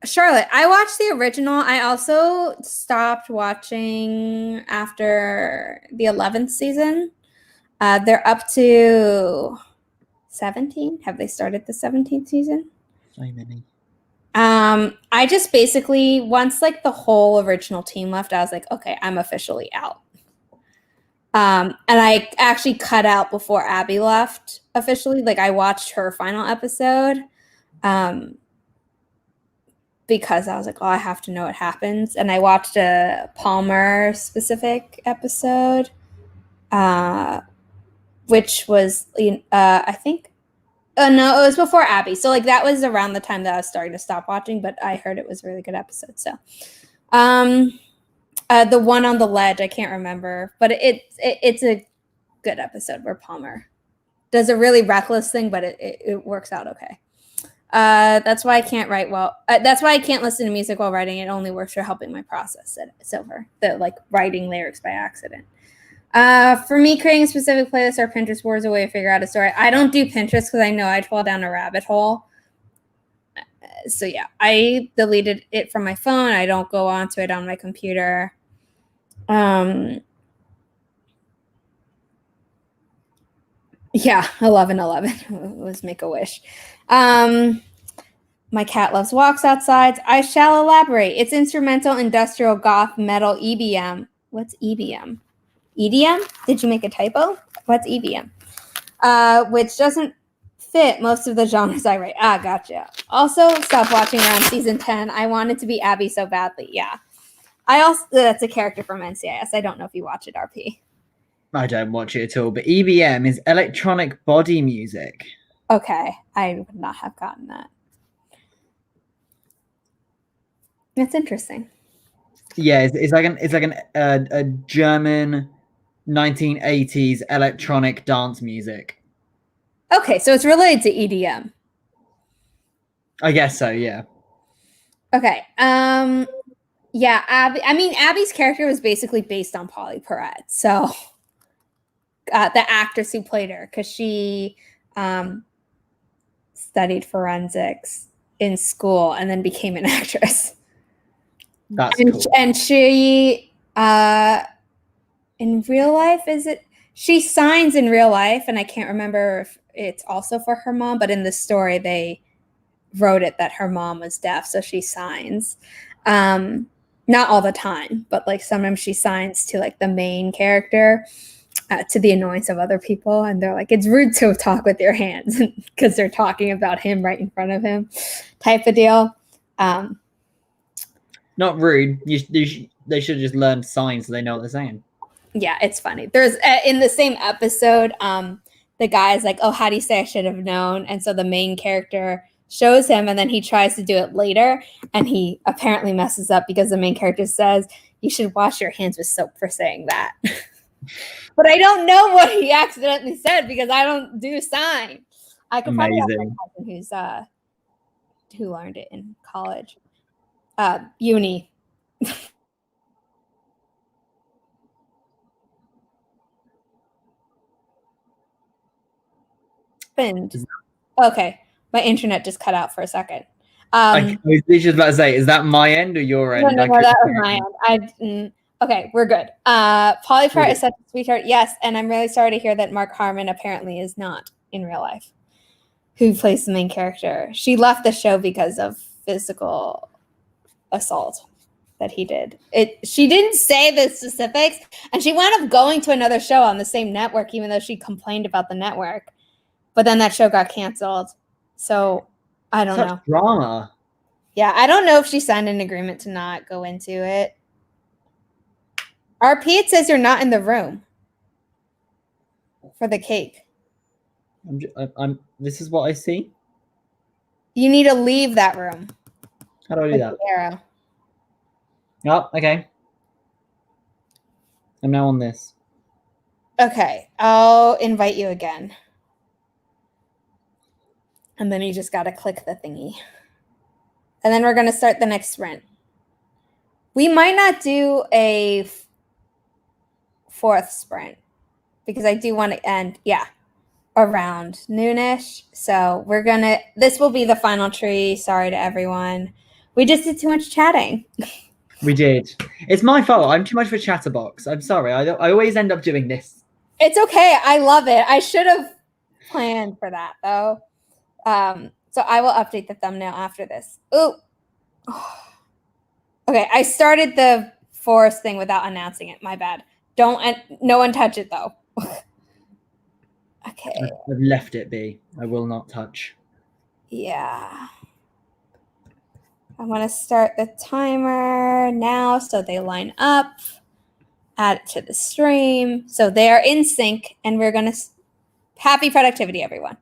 Charlotte, I watched the original. I also stopped watching after the 11th season. They're up to 17. Have they started the 17th season? So many. I just basically, once like the whole original team left, I was like, okay, I'm officially out. And I actually cut out before Abby left officially. Like I watched her final episode because I was like, oh, I have to know what happens. And I watched a Palmer specific episode, which was, I think, no, it was before Abby. So like that was around the time that I was starting to stop watching, but I heard it was a really good episode. So the one on the ledge, I can't remember, but it's a good episode where Palmer does a really reckless thing, but it works out okay. That's why I can't write well. That's why I can't listen to music while writing. It only works for helping my process it. Silver, the like writing lyrics by accident. For me, creating a specific playlist or Pinterest board is a way to figure out a story. I don't do Pinterest because I know I'd fall down a rabbit hole. So yeah, I deleted it from my phone. I don't go onto it on my computer. Yeah, 11/11 was Make-A-Wish. My cat loves walks outside. I shall elaborate. It's instrumental, industrial, goth, metal, EBM. What's EBM? EDM? Did you make a typo? What's EBM? Which doesn't fit most of the genres I write. Gotcha. Also, stop watching around season 10. I wanted to be Abby so badly. Yeah. That's a character from NCIS. I don't know if you watch it, RP. I don't watch it at all, but EBM is electronic body music. Okay. I would not have gotten that. It's interesting. Yeah, it's like a German 1980s electronic dance music. Okay, so it's related to EDM. I guess so. Yeah. Okay. Yeah, Abby. I mean, Abby's character was basically based on Polly Perrette. So the actress who played her, because she studied forensics in school and then became an actress. That's and, cool. and she in real life, is it she signs in real life, and I can't remember if it's also for her mom, but in the story they wrote it that her mom was deaf, so she signs. Not all the time, but like sometimes she signs to like the main character, to the annoyance of other people, and they're like, it's rude to talk with your hands because they're talking about him right in front of him, type of deal. Not rude. They should have just learned signs so they know what they're saying. Yeah, it's funny. There's in the same episode, the guy's like, "Oh, how do you say I should have known?" And so the main character shows him, and then he tries to do it later, and he apparently messes up because the main character says, "You should wash your hands with soap," for saying that. But I don't know what he accidentally said because I don't do sign. I could probably have my cousin who learned it in college, uni. And okay, my internet just cut out for a second. I was just about to say, is that my end or your end? No, that was my end. Okay, we're good. Polly Pratt is such a sweetheart. Yes, and I'm really sorry to hear that Mark Harmon apparently is not in real life, who plays the main character. She left the show because of physical assault that he did. She didn't say the specifics, and she wound up going to another show on the same network, even though she complained about the network. But then that show got canceled. So I don't know. Drama. Yeah, I don't know if she signed an agreement to not go into it. RP, it says you're not in the room for the cake. This is what I see. You need to leave that room. How do I do that? Arrow. Oh, okay. I'm now on this. Okay, I'll invite you again. And then you just got to click the thingy. And then we're going to start the next sprint. We might not do a fourth sprint because I do want to end, around noonish. So we're going to, this will be the final tree. Sorry to everyone. We just did too much chatting. We did. It's my fault. I'm too much of a chatterbox. I'm sorry. I always end up doing this. It's okay. I love it. I should have planned for that though. So I will update the thumbnail after this. Ooh. Okay, I started the forest thing without announcing it. My bad. No one touch it though. Okay. I've left it be. I will not touch. Yeah. I'm going to start the timer now so they line up. Add it to the stream. So they are in sync, and we're going to happy productivity, everyone.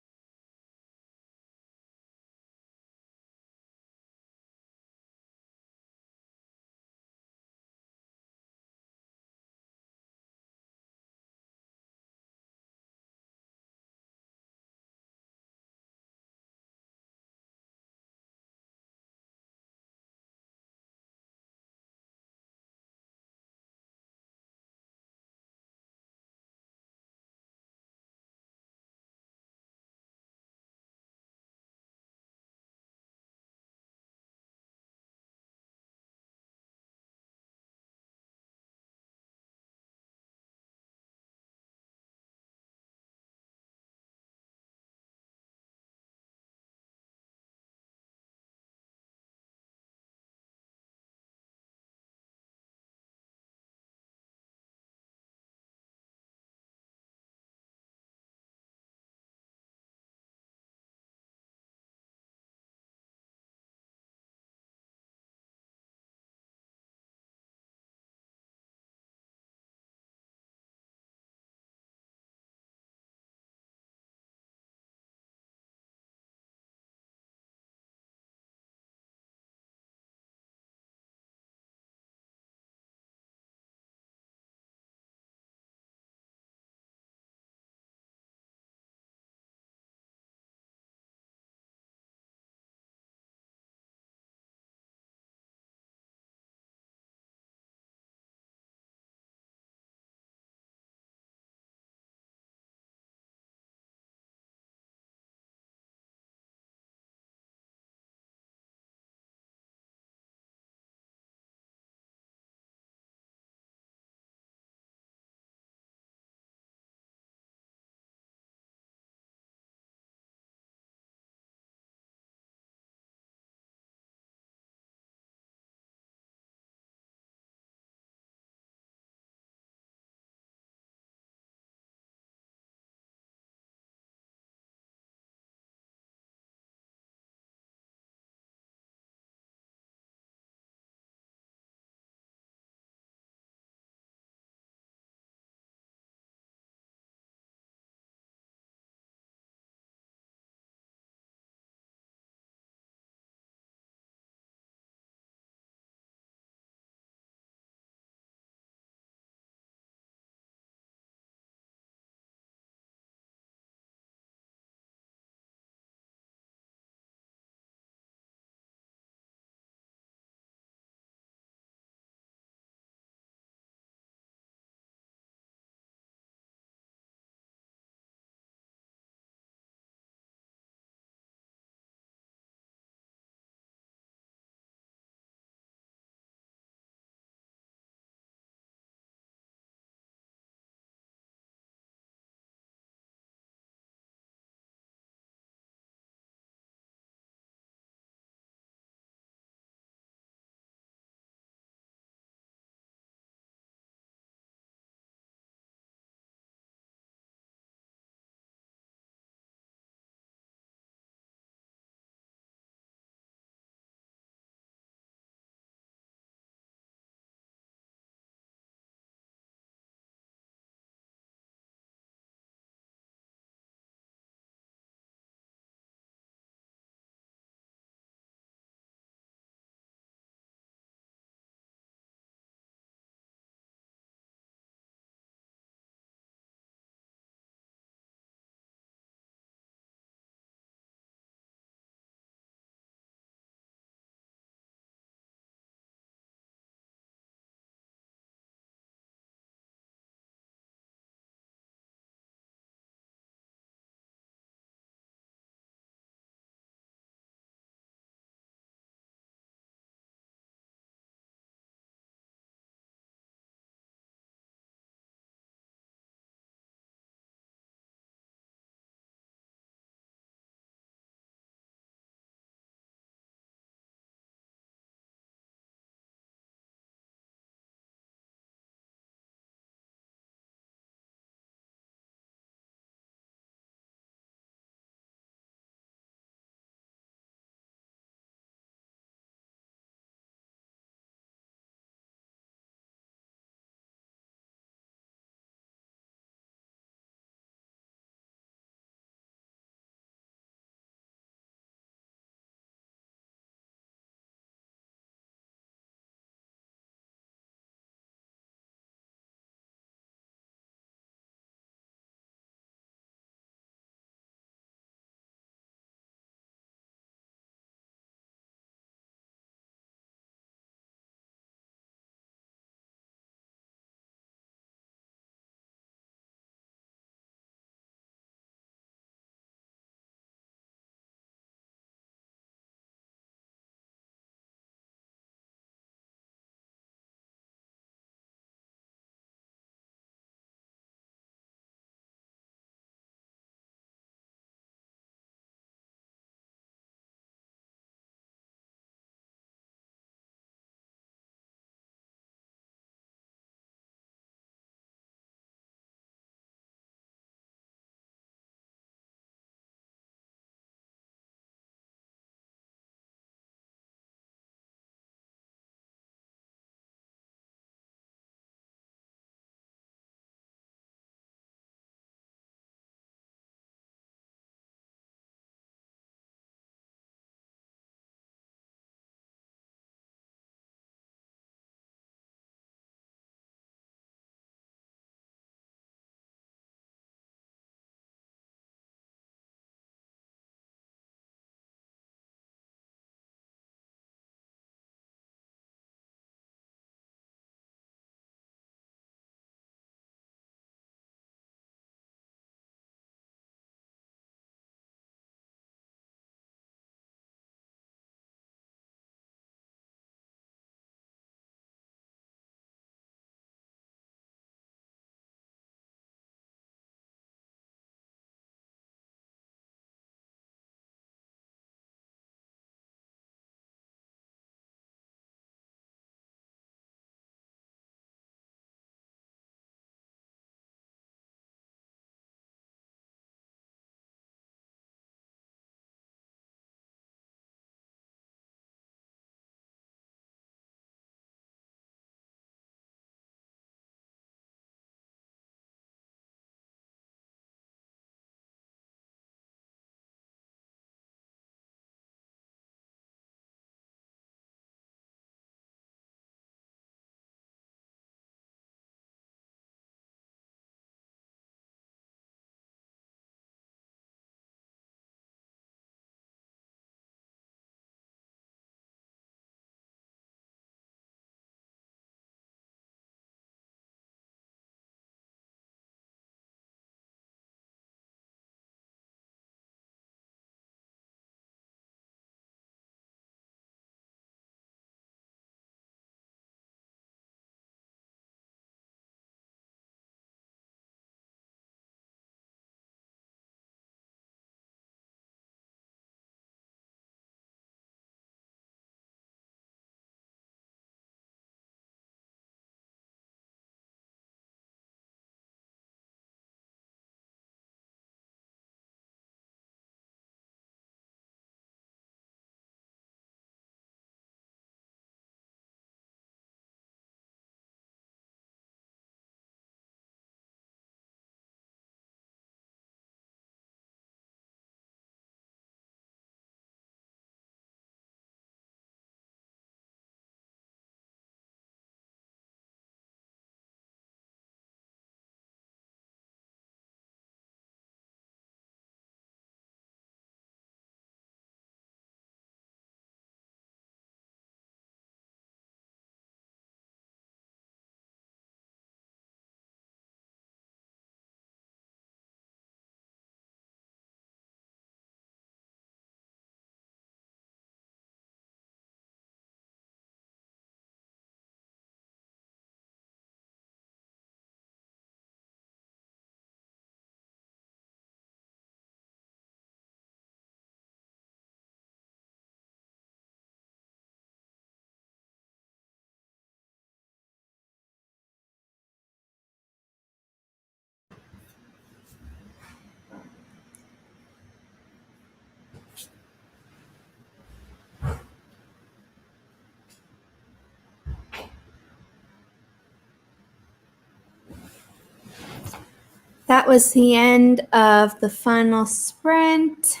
that was the end of the final sprint.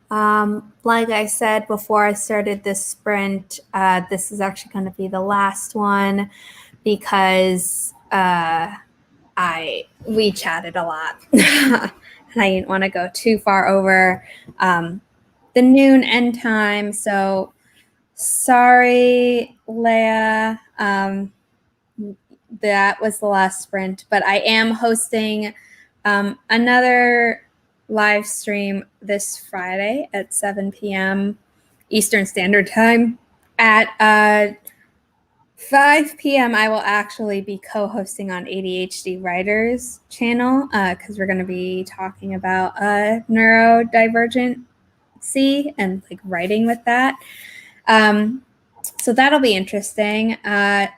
Like I said before I started this sprint, this is actually going to be the last one because we chatted a lot and I didn't want to go too far over the noon end time. So sorry, Leia. That was the last sprint, but I am hosting another live stream this Friday at 7 p.m. Eastern Standard Time. At 5 p.m. I will actually be co-hosting on ADHD Writers channel because we're going to be talking about neurodivergency and like writing with that. So that'll be interesting. I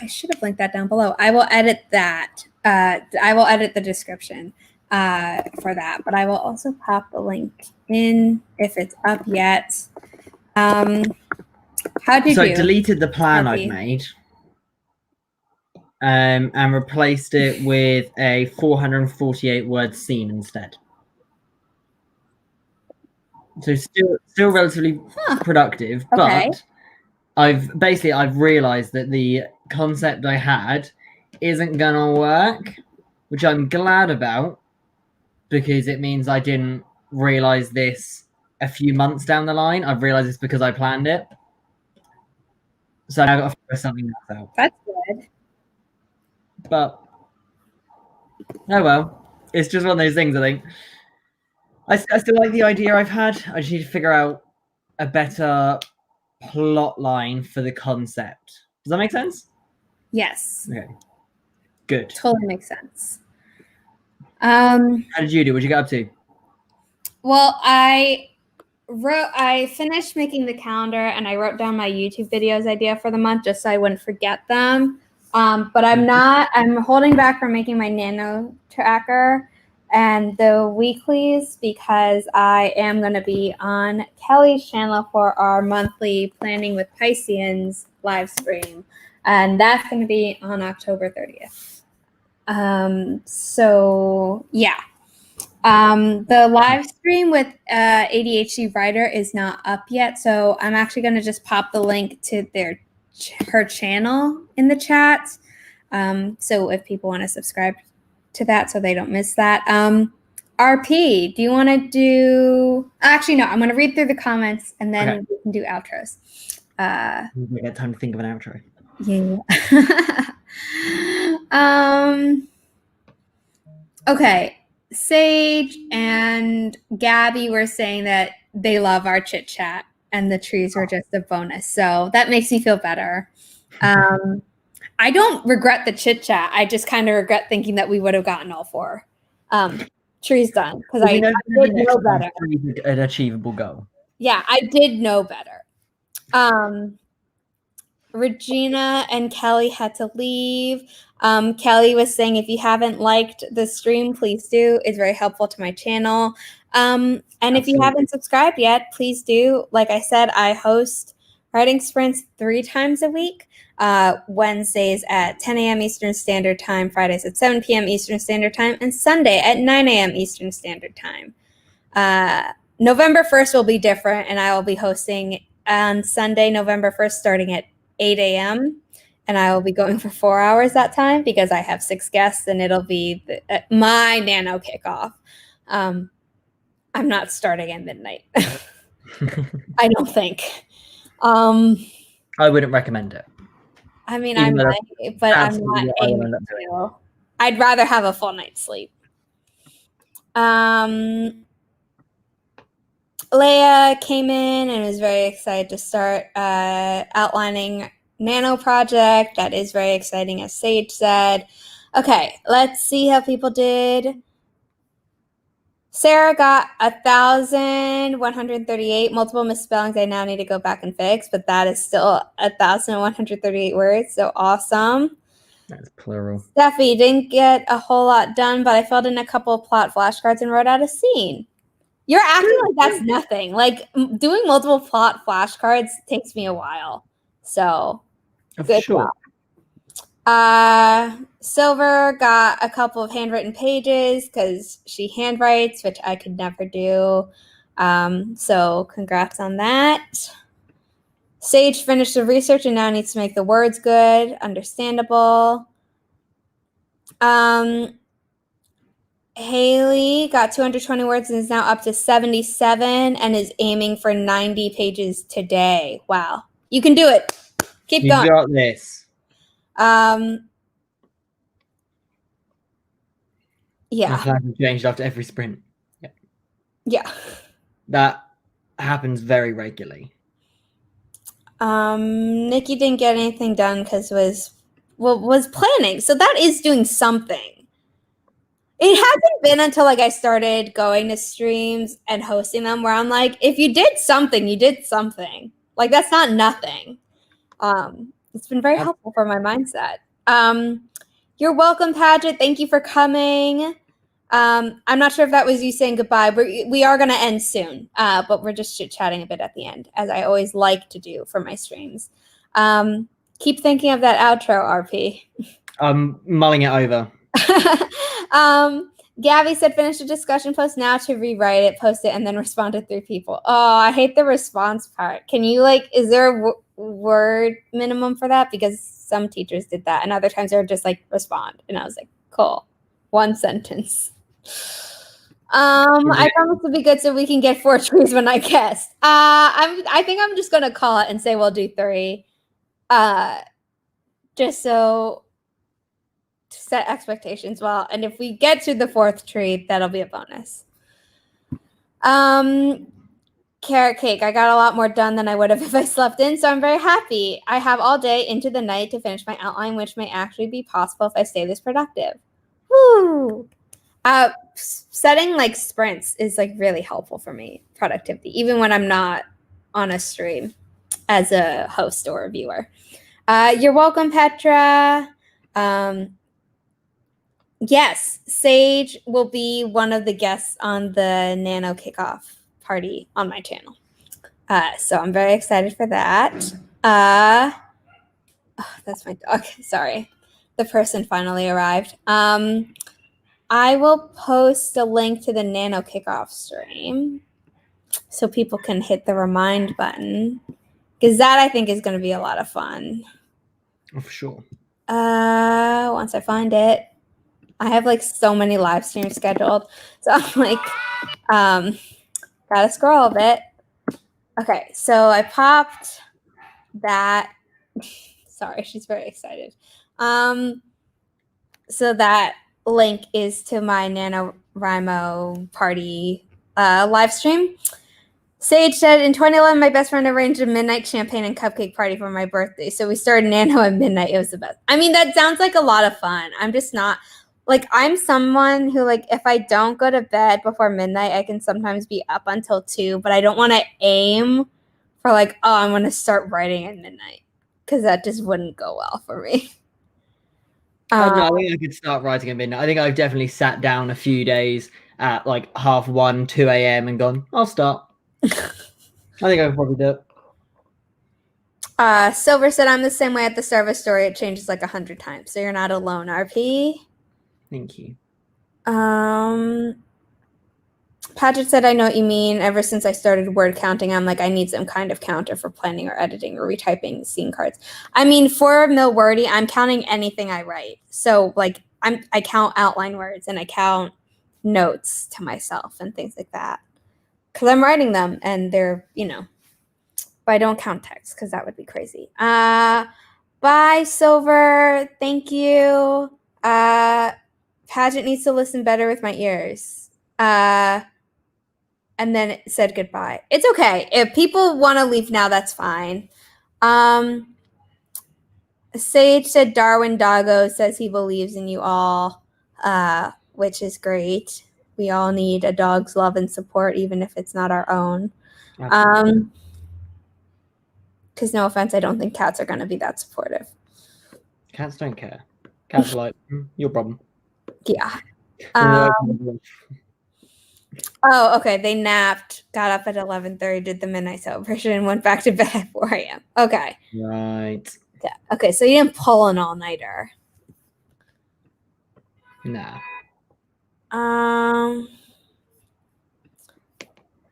should have linked that down below. I will edit that. I will edit the description for that, but I will also pop the link in if it's up yet. How'd you do? So I deleted the plan Healthy. I've made and replaced it with a 448 word scene instead. So still relatively productive, Okay. but I've realized that the concept I had isn't gonna work, which I'm glad about because it means I didn't realize this a few months down the line. I've realized it's because I planned it. So now I've got to figure something else out. That's good. But oh well. It's just one of those things, I think. I still like the idea I've had. I just need to figure out a better plot line for the concept. Does that make sense? Yes. Okay. Good. Totally makes sense. How did you do? What'd you get up to? Well, I finished making the calendar and I wrote down my YouTube videos idea for the month just so I wouldn't forget them. But I'm holding back from making my nano tracker and the weeklies because I am going to be on Kelly's channel for our monthly Planning with Pisceans live stream. And that's going to be on October 30th. So yeah. The live stream with ADHD Writer is not up yet, so I'm actually going to just pop the link to her channel in the chat. So if people want to subscribe to that so they don't miss that. RP, do you want to do... Actually, no, I'm going to read through the comments and then we can do outros. We get time to think of an outro. Yeah. Okay. Sage and Gabby were saying that they love our chit chat and the trees were just a bonus. So that makes me feel better. I don't regret the chit chat. I just kind of regret thinking that we would have gotten all 4 trees done because I did know better. An achievable goal. Yeah, I did know better. Regina and Kelly had to leave. Kelly was saying, if you haven't liked the stream, please do. It's very helpful to my channel. And if you haven't subscribed yet, please do. Like I said, I host writing sprints 3 times a week. Wednesdays at 10 a.m. Eastern Standard Time, Fridays at 7 p.m. Eastern Standard Time, and Sunday at 9 a.m. Eastern Standard Time. November 1st will be different, and I will be hosting on Sunday, November 1st, starting at 8 a.m. and I will be going for 4 hours that time because I have 6 guests and it'll be my nano kickoff. I'm not starting at midnight. I don't think. I wouldn't recommend it. I mean, I might, but I'm not aiming to. I'd rather have a full night's sleep. Leia came in and was very excited to start outlining Nano project. That is very exciting, as Sage said. Okay, let's see how people did. Sarah got 1,138 multiple misspellings. I now need to go back and fix, but that is still 1,138 words. So awesome. That's plural. Steffi didn't get a whole lot done, but I filled in a couple of plot flashcards and wrote out a scene. You're acting like that's nothing. Like doing multiple plot flashcards takes me a while. So good job. Silver got a couple of handwritten pages because she handwrites, which I could never do. So congrats on that. Sage finished the research and now needs to make the words good, understandable. Haley got 220 words and is now up to 77 and is aiming for 90 pages today. Wow. You can do it. Keep You going. got this. Yeah. My flag has changed after every sprint. Yeah. That happens very regularly. Nikki didn't get anything done because was planning. So that is doing something. It hasn't been until like I started going to streams and hosting them where I'm like, if you did something, you did something. Like that's not nothing. It's been very helpful for my mindset. You're welcome, Paget. Thank you for coming. I'm not sure if that was you saying goodbye, but we are going to end soon. But we're just chit-chatting a bit at the end, as I always like to do for my streams. Keep thinking of that outro, RP. I'm mulling it over. Gabby said finish the discussion post now to rewrite it, post it, and then respond to 3 people. Oh, I hate the response part. Can you is there a word minimum for that? Because some teachers did that, and other times they were just like respond, and I was like, cool, 1 sentence. I promise to be good so we can get 4 trees when I guessed. I think I'm just gonna call it and say we'll do 3. Just so to set expectations well. And if we get to the 4th tree, that'll be a bonus. Carrot cake. I got a lot more done than I would have if I slept in, so I'm very happy. I have all day into the night to finish my outline, which may actually be possible if I stay this productive. Woo! Setting sprints is really helpful for me, productivity, even when I'm not on a stream as a host or a viewer. You're welcome, Petra. Yes, Sage will be one of the guests on the Nano Kickoff party on my channel. So I'm very excited for that. Oh, that's my dog. Sorry. The person finally arrived. I will post a link to the Nano Kickoff stream so people can hit the remind button, because that I think is going to be a lot of fun. Oh, for sure. Once I find it. I have so many live streams scheduled, so I'm gotta scroll a bit. Okay, so I popped that. Sorry, she's very excited. So that link is to my NaNoWriMo party live stream. Sage said, in 2011, my best friend arranged a midnight champagne and cupcake party for my birthday. So we started Nano at midnight. It was the best. I mean, that sounds like a lot of fun. I'm just not, I'm someone who, if I don't go to bed before midnight, I can sometimes be up until 2, but I don't want to aim for I'm going to start writing at midnight, because that just wouldn't go well for me. No, I think I could start writing at midnight. I think I've definitely sat down a few days at 1:30, 2 a.m. and gone, I'll start. I think I could probably do it. Silver said, I'm the same way at the service story. It changes 100 times. So you're not alone, RP. Thank you. Paget said, I know what you mean. Ever since I started word counting, I'm I need some kind of counter for planning or editing or retyping scene cards. I mean, for Milwordy, I'm counting anything I write. So I count outline words and I count notes to myself and things like that, because I'm writing them and they're, but I don't count text because that would be crazy. Bye, Silver. Thank you. Paget needs to listen better with my ears. And then it said goodbye. It's okay. If people want to leave now, that's fine. Sage said Darwin Doggo says he believes in you all, which is great. We all need a dog's love and support, even if it's not our own. Because no offense, I don't think cats are going to be that supportive. Cats don't care. Cats are your problem. Yeah. Oh, okay. They napped, got up at 11:30, did the midnight celebration, and went back to bed at 4 a.m. Okay. Right. Yeah. Okay, so you didn't pull an all-nighter. Nah.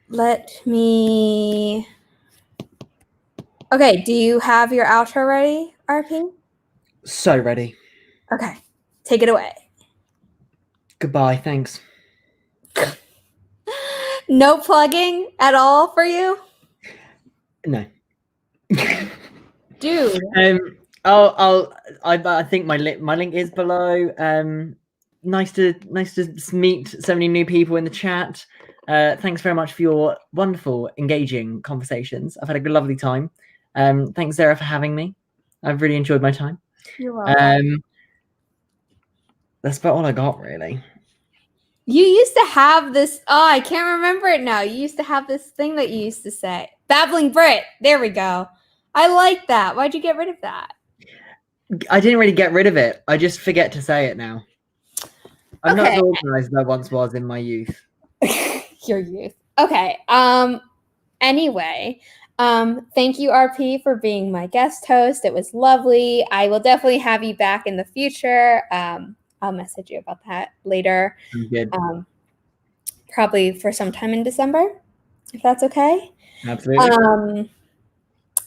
Let me. Okay, do you have your outro ready, RP? So ready. Okay, take it away. Goodbye. Thanks. No plugging at all for you, No. dude. I think my link is below. Nice to meet so many new people in the chat. Thanks very much for your wonderful, engaging conversations. I've had a lovely time. Thanks, Sarah, for having me. I've really enjoyed my time. You're welcome. That's about all I got, really. You used to have this. Oh, I can't remember it now. You used to have this thing that you used to say. Babbling Brit. There we go. I like that. Why'd you get rid of that? I didn't really get rid of it. I just forget to say it now. I'm not as organized as I once was in my youth. Your youth. Okay. Anyway, thank you, RP, for being my guest host. It was lovely. I will definitely have you back in the future. I'll message you about that later. Good. Probably for some time in December, if that's okay. Absolutely.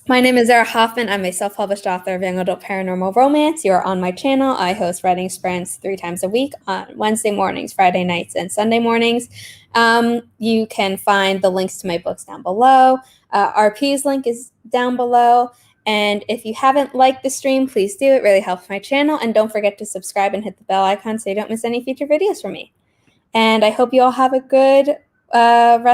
My name is Zara Hoffman. I'm a self-published author of young adult paranormal romance. You are on my channel. I host writing sprints 3 times a week on Wednesday mornings, Friday nights, and Sunday mornings. You can find the links to my books down below. RP's link is down below. And if you haven't liked the stream, please do. It really helps my channel. And don't forget to subscribe and hit the bell icon so you don't miss any future videos from me. And I hope you all have a good rest